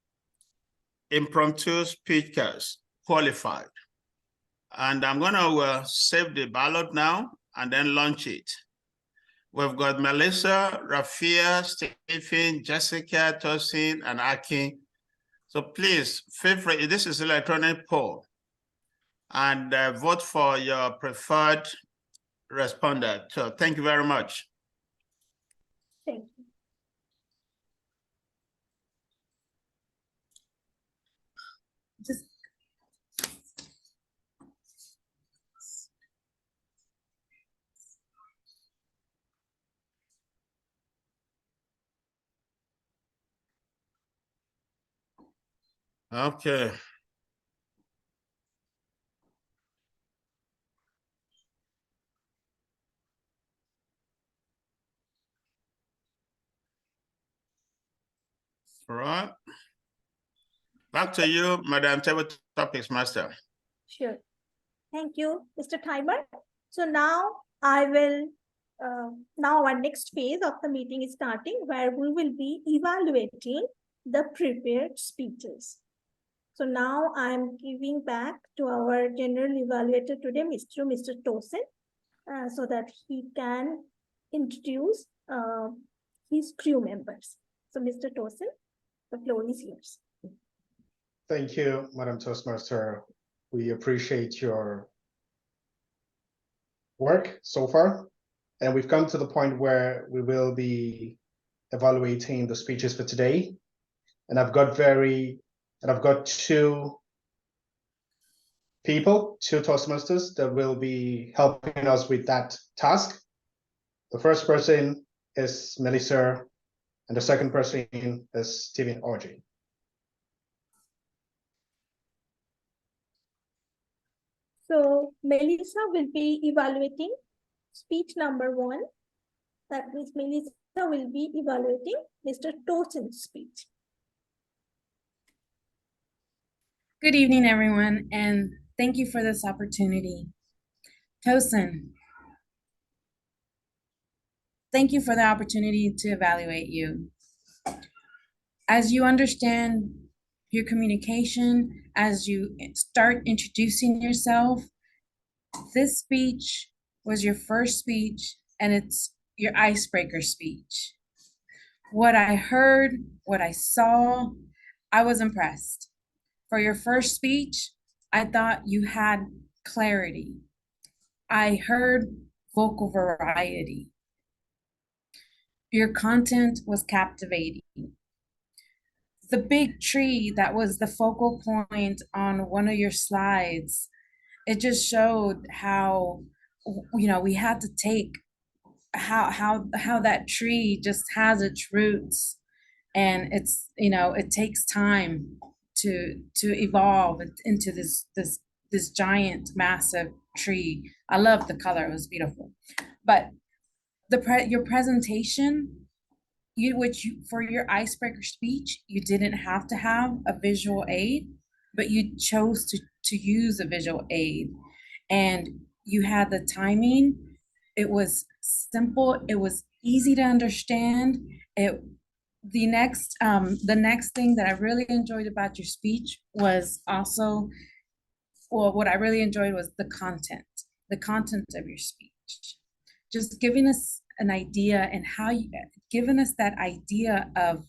impromptu speakers qualified. And I'm gonna save the ballot now and then launch it. We've got Melissa, Rafia, Stephen, Jessica, Tosin, and Aki. So please feel free, this is electronic poll, and vote for your preferred respondent. So thank you very much. Thank you. Just Okay. All right. Back to you, Madam Table Topics Master. Sure. Thank you, Mr. Timer. So now I will, now our next phase of the meeting is starting, where we will be evaluating the prepared speeches. So now I'm giving back to our general evaluator today, Mr. Tosin, so that he can introduce his crew members. So Mr. Tosin, the floor is yours. Thank you, Madam Toastmaster. We appreciate your work so far. And we've come to the point where we will be evaluating the speeches for today. And I've got two people, two Toastmasters that will be helping us with that task. The first person is Melissa, and the second person is Stephen Audrey. So Melissa will be evaluating speech number 1. That means Melissa will be evaluating Mr. Tosin's speech. good evening, everyone, and thank you for this opportunity. Tosin, thank you for the opportunity to evaluate you. As you understand your communication, as you start introducing yourself, this speech was your first speech and it's your icebreaker speech. What I heard, what I saw, I was impressed. For your first speech, I thought you had clarity. I heard vocal variety. Your content was captivating. The big tree that was the focal point on one of your slides, it just showed how, you know, we had to take how that tree just has its roots, and it's, you know, it takes time to evolve into this giant massive tree. I love the color, it was beautiful. But your presentation, for your icebreaker speech, you didn't have to have a visual aid, but you chose to use a visual aid, and you had the timing. It was simple, it was easy to understand. The next thing that I really enjoyed about your speech was also, well, what I really enjoyed was the content of your speech. Just giving us an idea and how you given us that idea of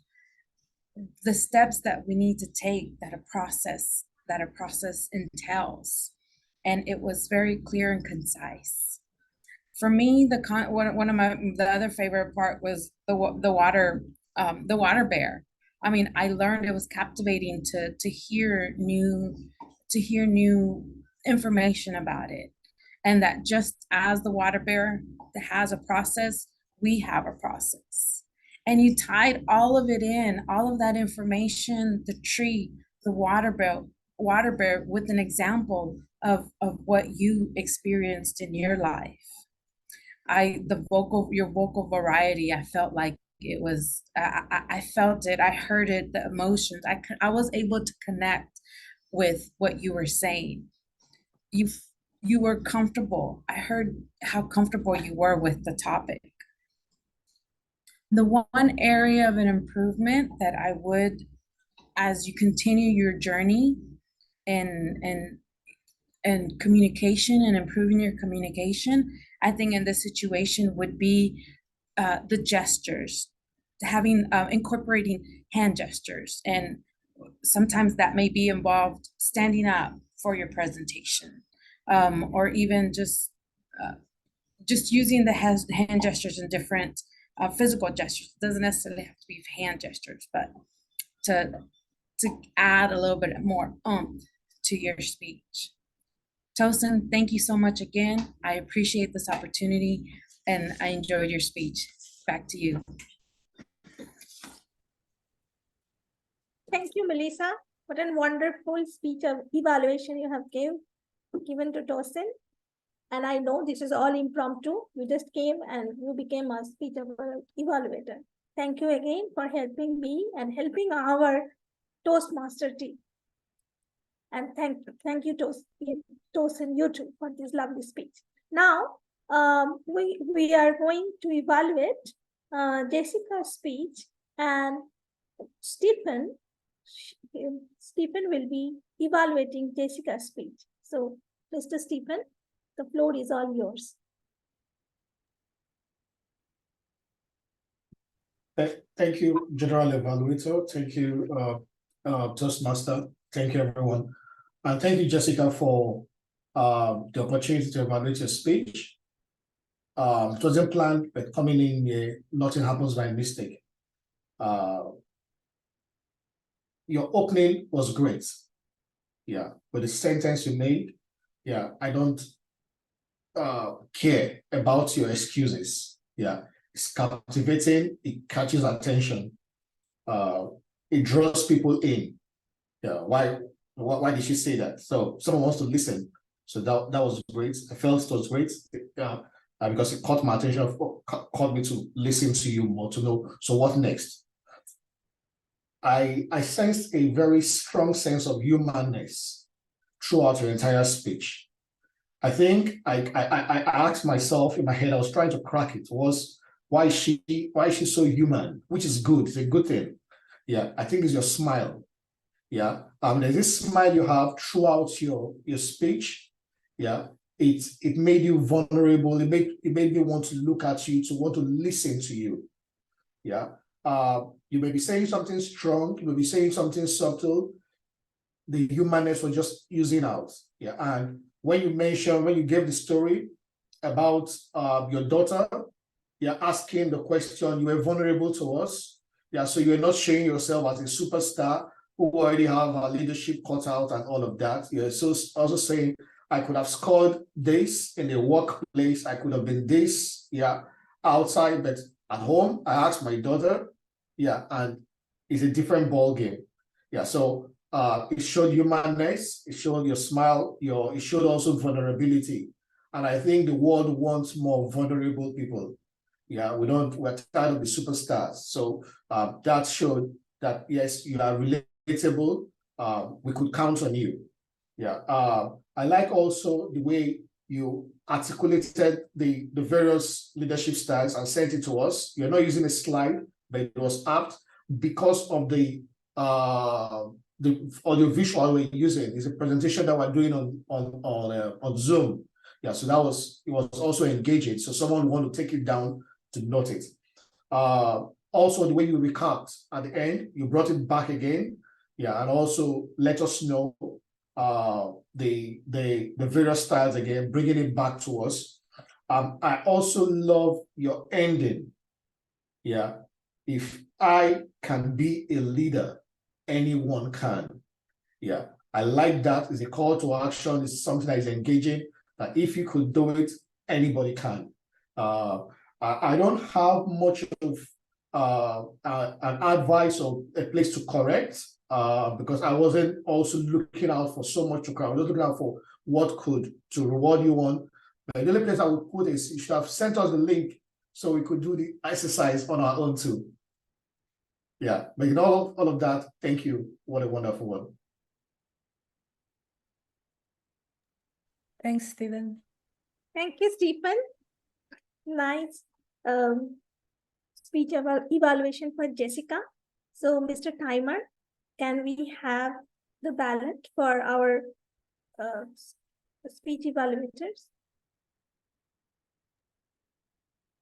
the steps that we need to take, that a process entails. And it was very clear and concise. For me, one of the other favorite part was the water bear. I mean, I learned, it was captivating to hear new information about it. and that just as the water bearer has a process, we have a process. And you tied all of it in, all of that information, the tree, the water bear with an example of what you experienced in your life. Your vocal variety, I felt like it was, I felt it, I heard it, the emotions. I was able to connect with what you were saying. You were comfortable. I heard how comfortable you were with the topic. The one area of an improvement that I would, as you continue your journey and communication and improving your communication, I think in this situation would be the gestures, incorporating hand gestures. And sometimes that may be involved standing up for your presentation, or even just using the hand gestures in different physical gestures. It doesn't necessarily have to be hand gestures, but to add a little bit more to your speech. Tosin, thank you so much again. I appreciate this opportunity and I enjoyed your speech. Back to you. Thank you, Melissa. What a wonderful speech of evaluation you have given to Tosin. And I know this is all impromptu. You just came and you became a speech evaluator. Thank you again for helping me and helping our Toastmaster team. And thank you, Tosin, you too, for this lovely speech. Now, we are going to evaluate Jessica's speech, and Stephen will be evaluating Jessica's speech. So, Mr. Stephen, the floor is all yours. Thank you, General Evaluator. Thank you, Toastmaster. Thank you, everyone. And thank you, Jessica, for the opportunity to evaluate your speech. It wasn't planned, but coming in here, nothing happens by mistake. Your opening was great. Yeah, but the sentence you made, yeah, I don't care about your excuses. Yeah, it's captivating, it catches attention, it draws people in. Yeah, why did she say that? So someone wants to listen. So that was great. I felt it was great because it caught my attention, caught me to listen to you more, to know, so what next? I sensed a very strong sense of humanness throughout your entire speech. I think I asked myself in my head, I was trying to crack it, was why is she so human? Which is good, it's a good thing. Yeah, I think it's your smile. Yeah, there's this smile you have throughout your speech. Yeah, it made you vulnerable. It made me want to look at you, to want to listen to you. Yeah, you may be saying something strong, you may be saying something subtle. The humanness was just using out. Yeah, and when you gave the story about your daughter, yeah, asking the question, you were vulnerable to us. Yeah, so you were not showing yourself as a superstar who already have a leadership cut out and all of that. You're so also saying, I could have scored this in the workplace, I could have been this, yeah, outside, but at home, I asked my daughter, yeah, and it's a different ball game. Yeah, so it showed humanness, it showed your smile, it showed also vulnerability. And I think the world wants more vulnerable people. Yeah, we're tired of the superstars. So that showed that, yes, you are relatable. We could count on you. Yeah, I like also the way you articulated the various leadership styles and sent it to us. You're not using a slide, but it was apt because of the audio visual we're using. It's a presentation that we're doing on Zoom. Yeah, so it was also engaging. So someone want to take it down to note it. Also, the way you recapped at the end, you brought it back again. Yeah, and also let us know the various styles again, bringing it back to us. I also love your ending. Yeah, if I can be a leader, anyone can. Yeah, I like that. It's a call to action. It's something that is engaging. If you could do it, anybody can. I don't have much of an advice or a place to correct because I wasn't also looking out for so much to correct. I was looking out for what could to reward you on. But the only place I would put is you should have sent us the link so we could do the exercise on our own too. Yeah, but in all of that, thank you. What a wonderful one. Thanks, Stephen. Thank you, Stephen. Nice speech evaluation for Jessica. So, Mr. Timer, can we have the ballot for our speech evaluators?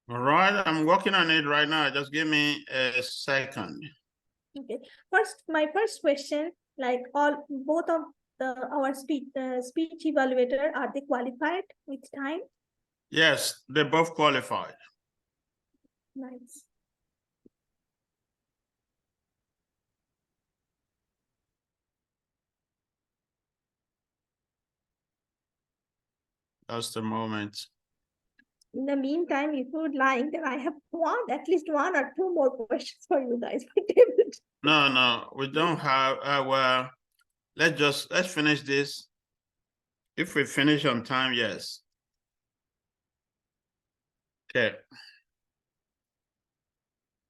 All right, I'm working on it right now. Just give me a second. Okay. My first question, like both of our speech evaluator, are they qualified with time? Yes, they both qualified. Nice. That's the moment. In the meantime, if you would like, then I have at least one or two more questions for you guys. No, we don't have. Well, let's finish this. If we finish on time, yes. Okay.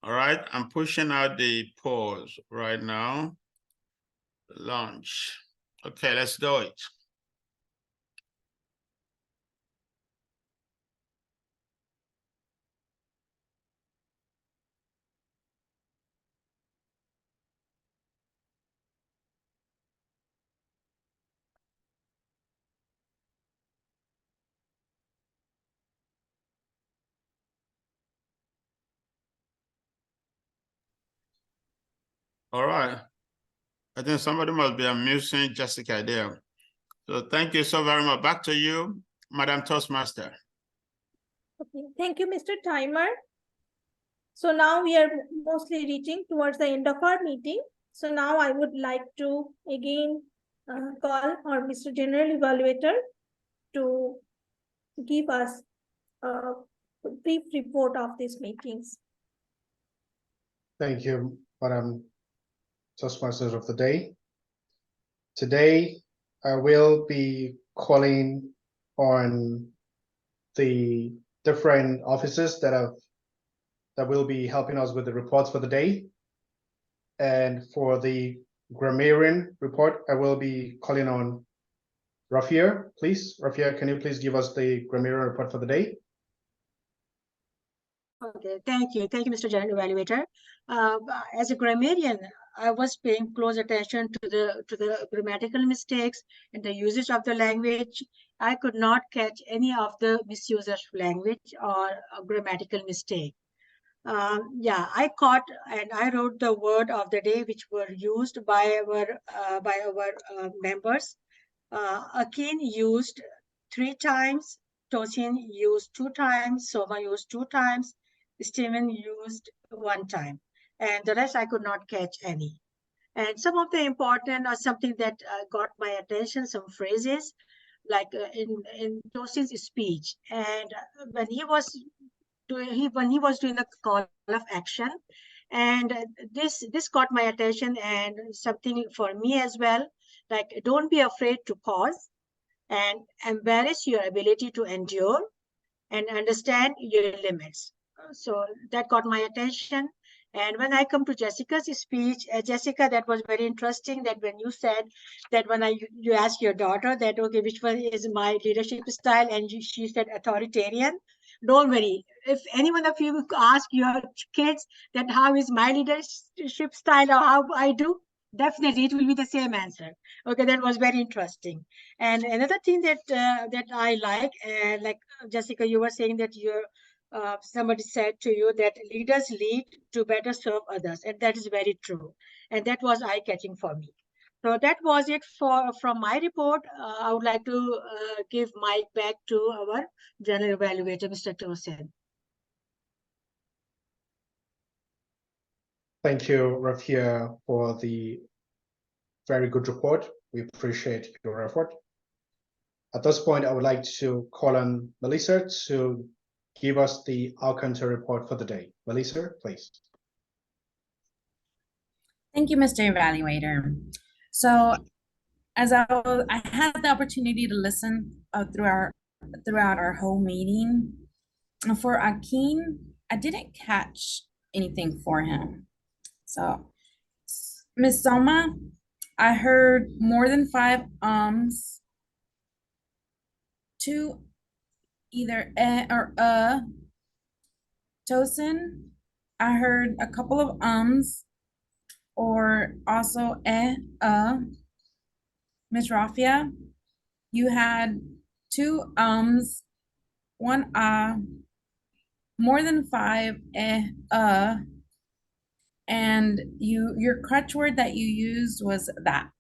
All right, I'm pushing out the pause right now. Launch. Okay, let's do it. All right. I think somebody must be amusing Jessica there. So thank you so very much. Back to you, Madam Toastmaster. Okay, thank you, Mr. Timer. So now we are mostly reaching towards the end of our meeting. So now I would like to again call our Mr. General Evaluator to give us a brief report of these meetings. Thank you, Madam Toastmasters of the day. Today, I will be calling on the different officers that will be helping us with the reports for the day. And for the grammarian report, I will be calling on Rafia, please. Rafia, can you please give us the grammarian report for the day? Okay, thank you. Thank you, Mr. General Evaluator. As a grammarian, I was paying close attention to the grammatical mistakes and the usage of the language. I could not catch any of the misuse of language or a grammatical mistake. Yeah, I caught and I wrote the word of the day which were used by our members. Akin used 3 times, Tosin used 2 times, Soma used 2 times, Steven used 1 time, and the rest I could not catch any. And some of the important are something that got my attention, some phrases like in Tosin's speech, and when he was doing the call of action, and this got my attention, and something for me as well, like don't be afraid to pause and embrace your ability to endure and understand your limits. So that got my attention. And when I come to Jessica's speech, Jessica, that was very interesting that when you said that when you asked your daughter that, okay, which one is my leadership style? And she said authoritarian. Don't worry. If any one of you ask your kids that how is my leadership style or how I do, definitely it will be the same answer. Okay, that was very interesting. And another thing that that I like Jessica, you were saying that somebody said to you that leaders lead to better serve others, and that is very true. And that was eye-catching for me. So that was it from my report. I would like to give mic back to our general evaluator, Mr. Tosin. Thank you, Rafia, for the very good report. We appreciate your effort. At this point, I would like to call on Melissa to give us the Alcantara report for the day. Melissa, please. Thank you, Mr. Evaluator. So as I had the opportunity to listen throughout our whole meeting. For Akin, I didn't catch anything for him. So Miss Soma, I heard more than 5 ums, 2 either or Tosin, I heard a couple of ums, or also Miss Rafia, you had 2 ums, 1 more than 5 and your crutch word that you used was that.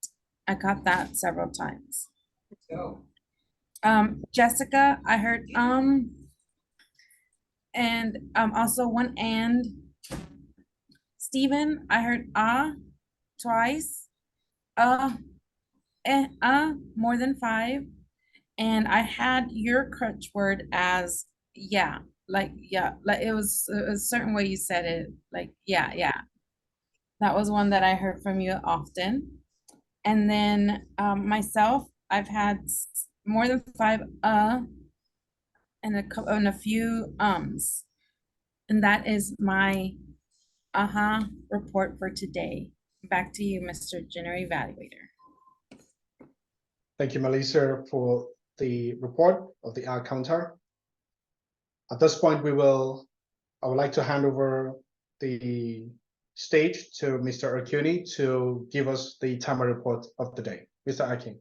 I caught that several times. Jessica, I heard and also 1 and. Stephen, I heard twice, more than 5, and I had your crutch word as yeah, like it was a certain way you said it, like yeah. That was one that I heard from you often. And then myself, I've had more than 5 and a few ums, and that is my report for today. Back to you, Mr. General Evaluator. Thank you, Melissa, for the report of the Alcantara. At this point, I would like to hand over the stage to Mr. Arkuni to give us the timer report of the day. Mr. Akin.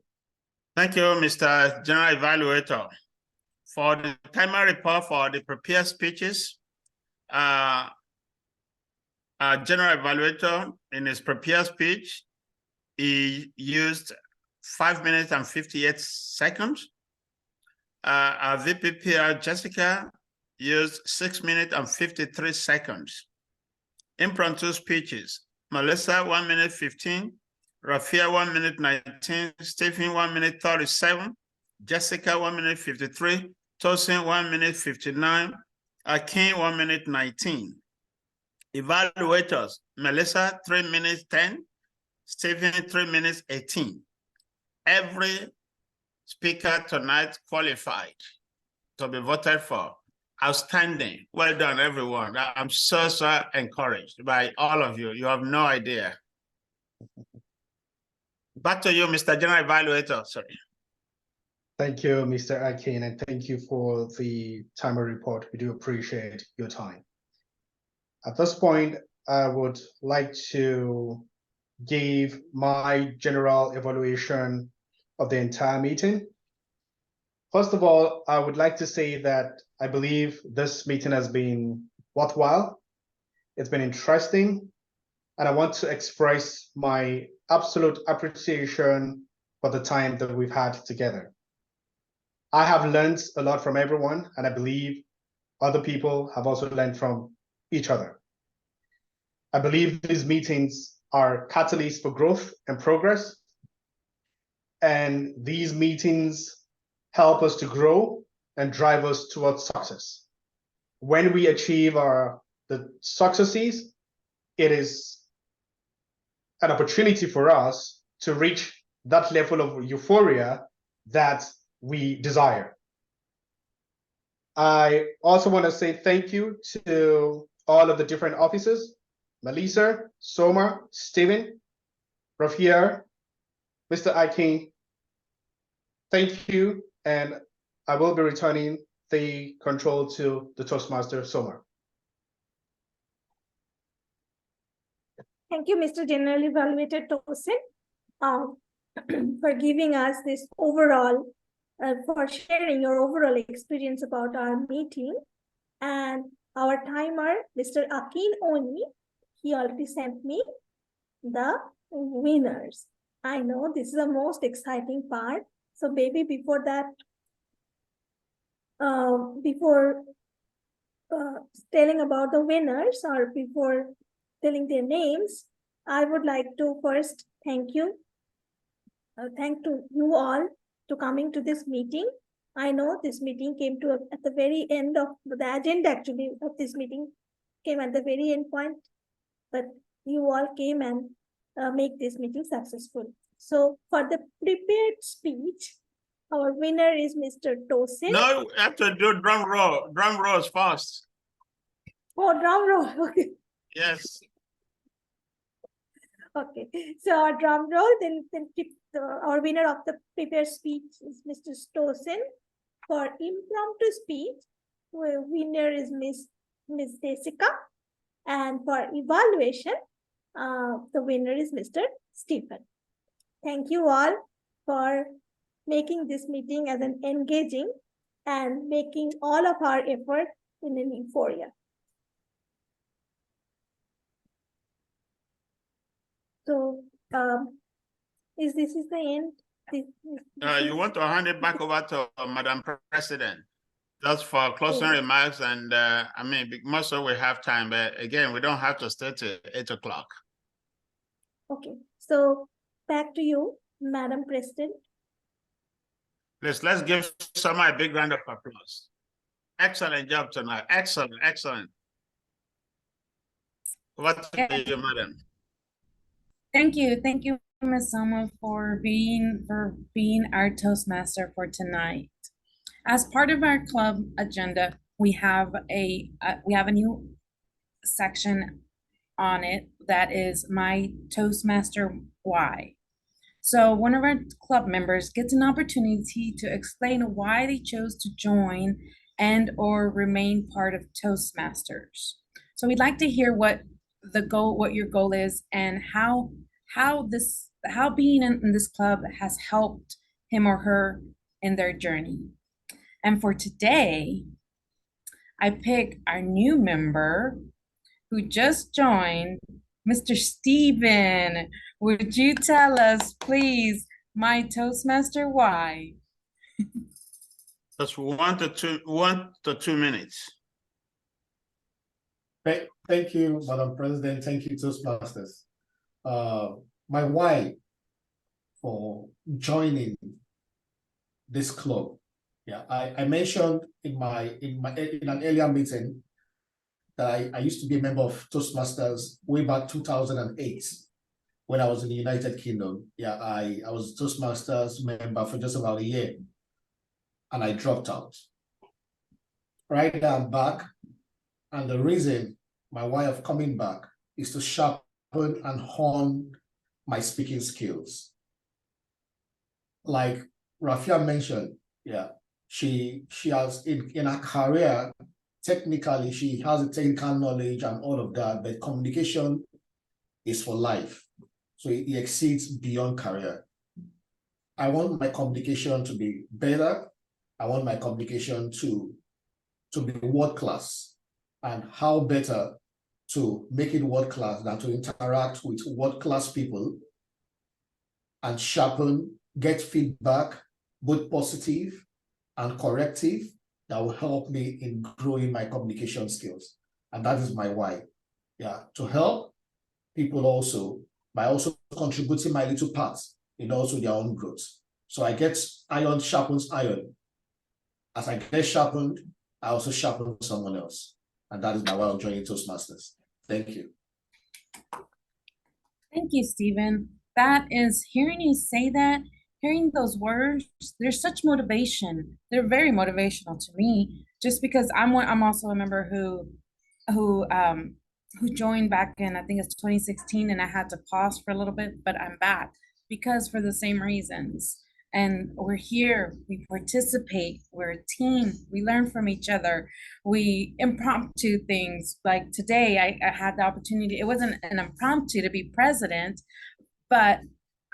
Thank you, Mr. General Evaluator. For the timer report for the prepared speeches, General Evaluator, in his prepared speech, he used 5 minutes and 58 seconds. Our VPPR, Jessica, used 6 minutes and 53 seconds. Impromptu speeches, Melissa, 1 minute 15, Rafia, 1 minute 19, Stephen, 1 minute 37, Jessica, 1 minute 53, Tosin, 1 minute 59, Akin, 1 minute 19. Evaluators, Melissa, 3 minutes 10, Stephen, 3 minutes 18. Every speaker tonight qualified to be voted for. Outstanding. Well done, everyone. I'm so encouraged by all of you. You have no idea. Back to you, Mr. General Evaluator. Sorry. Thank you, Mr. Akin, and thank you for the timer report. We do appreciate your time. At this point, I would like to give my general evaluation of the entire meeting. First of all, I would like to say that I believe this meeting has been worthwhile. It's been interesting, and I want to express my absolute appreciation for the time that we've had together. I have learned a lot from everyone, and I believe other people have also learned from each other. I believe these meetings are catalysts for growth and progress, and these meetings help us to grow and drive us towards success. When we achieve the successes, it is an opportunity for us to reach that level of euphoria that we desire. I also want to say thank you to all of the different officers, Melissa, Soma, Stephen, Rafia, Mr. Akin. Thank you, and I will be returning the control to the Toastmaster, Soma. Thank you, Mr. General Evaluator Tosin, for giving us this overall, for sharing your overall experience about our meeting. And our timer, Mr. Akin Oni, he already sent me the winners. I know this is the most exciting part. So maybe before that, before telling about the winners or before telling their names, I would like to first thank you. Thank to you all to coming to this meeting. I know this meeting came to at the very end of the agenda actually of this meeting came at the very end point, but you all came and make this meeting successful. So for the prepared speech, our winner is Mr. Tosin. No, we have to do drum rolls first. Oh, drum roll. Okay. Yes. Okay. So our drum roll, then our winner of the prepared speech is Mr. Tosin. For impromptu speech, winner is Miss Jessica. And for evaluation, the winner is Mr. Stephen. Thank you all for making this meeting as an engaging and making all of our effort in an euphoria. So, is this the end? You want to hand it back over to Madam President, just for closing remarks, and I mean, most of we have time, but again, we don't have to stay till 8 o'clock. Okay, so back to you, Madam President. Please, let's give somebody a big round of applause. Excellent job tonight. Excellent, excellent. What to you, madam? Thank you, Ms. Selma, for being our Toastmaster for tonight. As part of our club agenda, we have a new section on it that is my Toastmaster Why. So one of our club members gets an opportunity to explain why they chose to join and or remain part of Toastmasters. So we'd like to hear what your goal is, and how being in this club has helped him or her in their journey. And for today, I pick our new member who just joined, Mr. Stephen. Would you tell us, please, my Toastmaster why? Just 1 to 2 minutes. Thank you, Madam President. Thank you, Toastmasters. My why for joining this club. Yeah, I mentioned in an earlier meeting that I used to be a member of Toastmasters way back 2008 when I was in the United Kingdom. Yeah, I was Toastmasters member for just about a year, and I dropped out. Right now I'm back, and the reason my why of coming back is to sharpen and hone my speaking skills. Like Rafia mentioned, yeah, she has in her career, technically she has a technical knowledge and all of that, but communication is for life. So it exceeds beyond career. I want my communication to be better. I want my communication to be world class. And how better to make it world class than to interact with world class people and sharpen, get feedback, both positive and corrective, that will help me in growing my communication skills. And that is my why. Yeah, to help people also by also contributing my little part in also their own growth. So I get iron sharpens iron. As I get sharpened, I also sharpen someone else. And that is my way of joining Toastmasters. Thank you. Thank you, Stephen. That is, hearing you say that, hearing those words, there's such motivation. They're very motivational to me, just because I'm also a member who joined back in, I think it's 2016, and I had to pause for a little bit, but I'm back because for the same reasons. And we're here, we participate, we're a team, we learn from each other, we impromptu things. Like today, I had the opportunity, it wasn't an impromptu to be president, but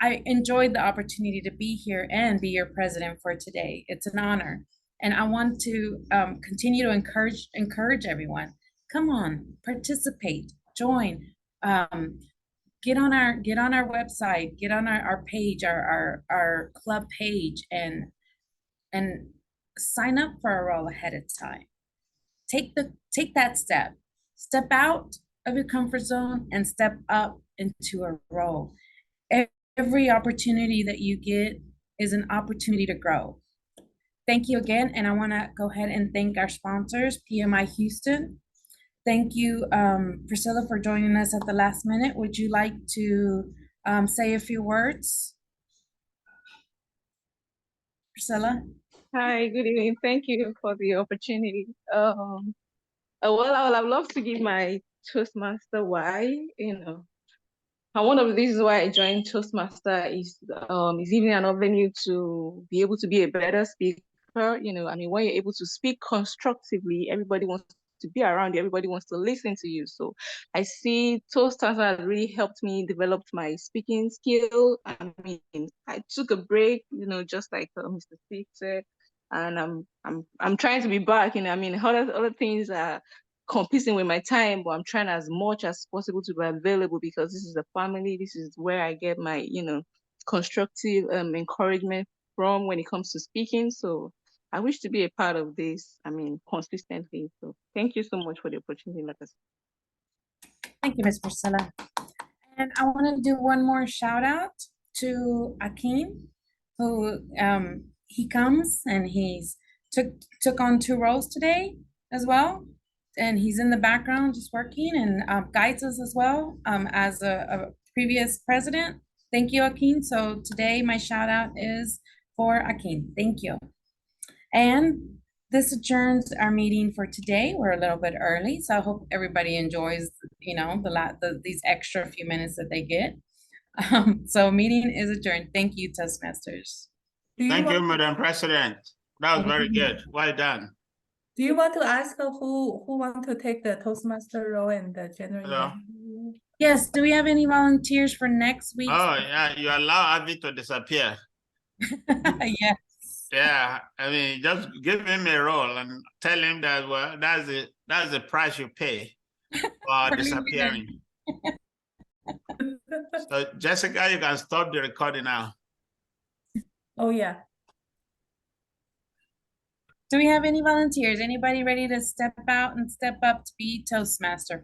I enjoyed the opportunity to be here and be your president for today. It's an honor. And I want to continue to encourage everyone. Come on, participate, join. Get on our website, get on our page, our club page, and sign up for a role ahead of time. Take that step out of your comfort zone and step up into a role. Every opportunity that you get is an opportunity to grow. Thank you again, and I want to go ahead and thank our sponsors, PMI Houston. Thank you, Priscilla, for joining us at the last minute. Would you like to say a few words? Priscilla? Hi, good evening. Thank you for the opportunity. Well, I would have loved to give my Toastmaster why, and one of the reasons why I joined Toastmaster is giving an avenue to be able to be a better speaker. When you're able to speak constructively, everybody wants to be around you, everybody wants to listen to you. So I see Toastmasters has really helped me develop my speaking skill. I mean, I took a break, just like Mr. Steve said, and I'm trying to be back. Other things are competing with my time, but I'm trying as much as possible to be available because this is a family. This is where I get my, constructive encouragement from when it comes to speaking. So I wish to be a part of this, consistently. So thank you so much for the opportunity, Lucas. Thank you, Ms. Priscilla. And I want to do one more shout out to Akeem, who he comes and he's took on 2 roles today as well. And he's in the background just working and guides us as well as a previous president. Thank you, Akeem. So today my shout out is for Akeem. Thank you. And this adjourns our meeting for today. We're a little bit early, so I hope everybody enjoys, these extra few minutes that they get. So meeting is adjourned. Thank you, Toastmasters. Thank you, Madam President. That was very good. Well done. Do you want to ask who want to take the Toastmaster role in the general event? Yes, do we have any volunteers for next week? Oh, yeah, you allow Avi to disappear. Yes. Yeah, just give him a role and tell him that, well, that's the price you pay for disappearing. So, Jessica, you can stop the recording now. Oh, yeah. Do we have any volunteers? Anybody ready to step out and step up to be Toastmaster?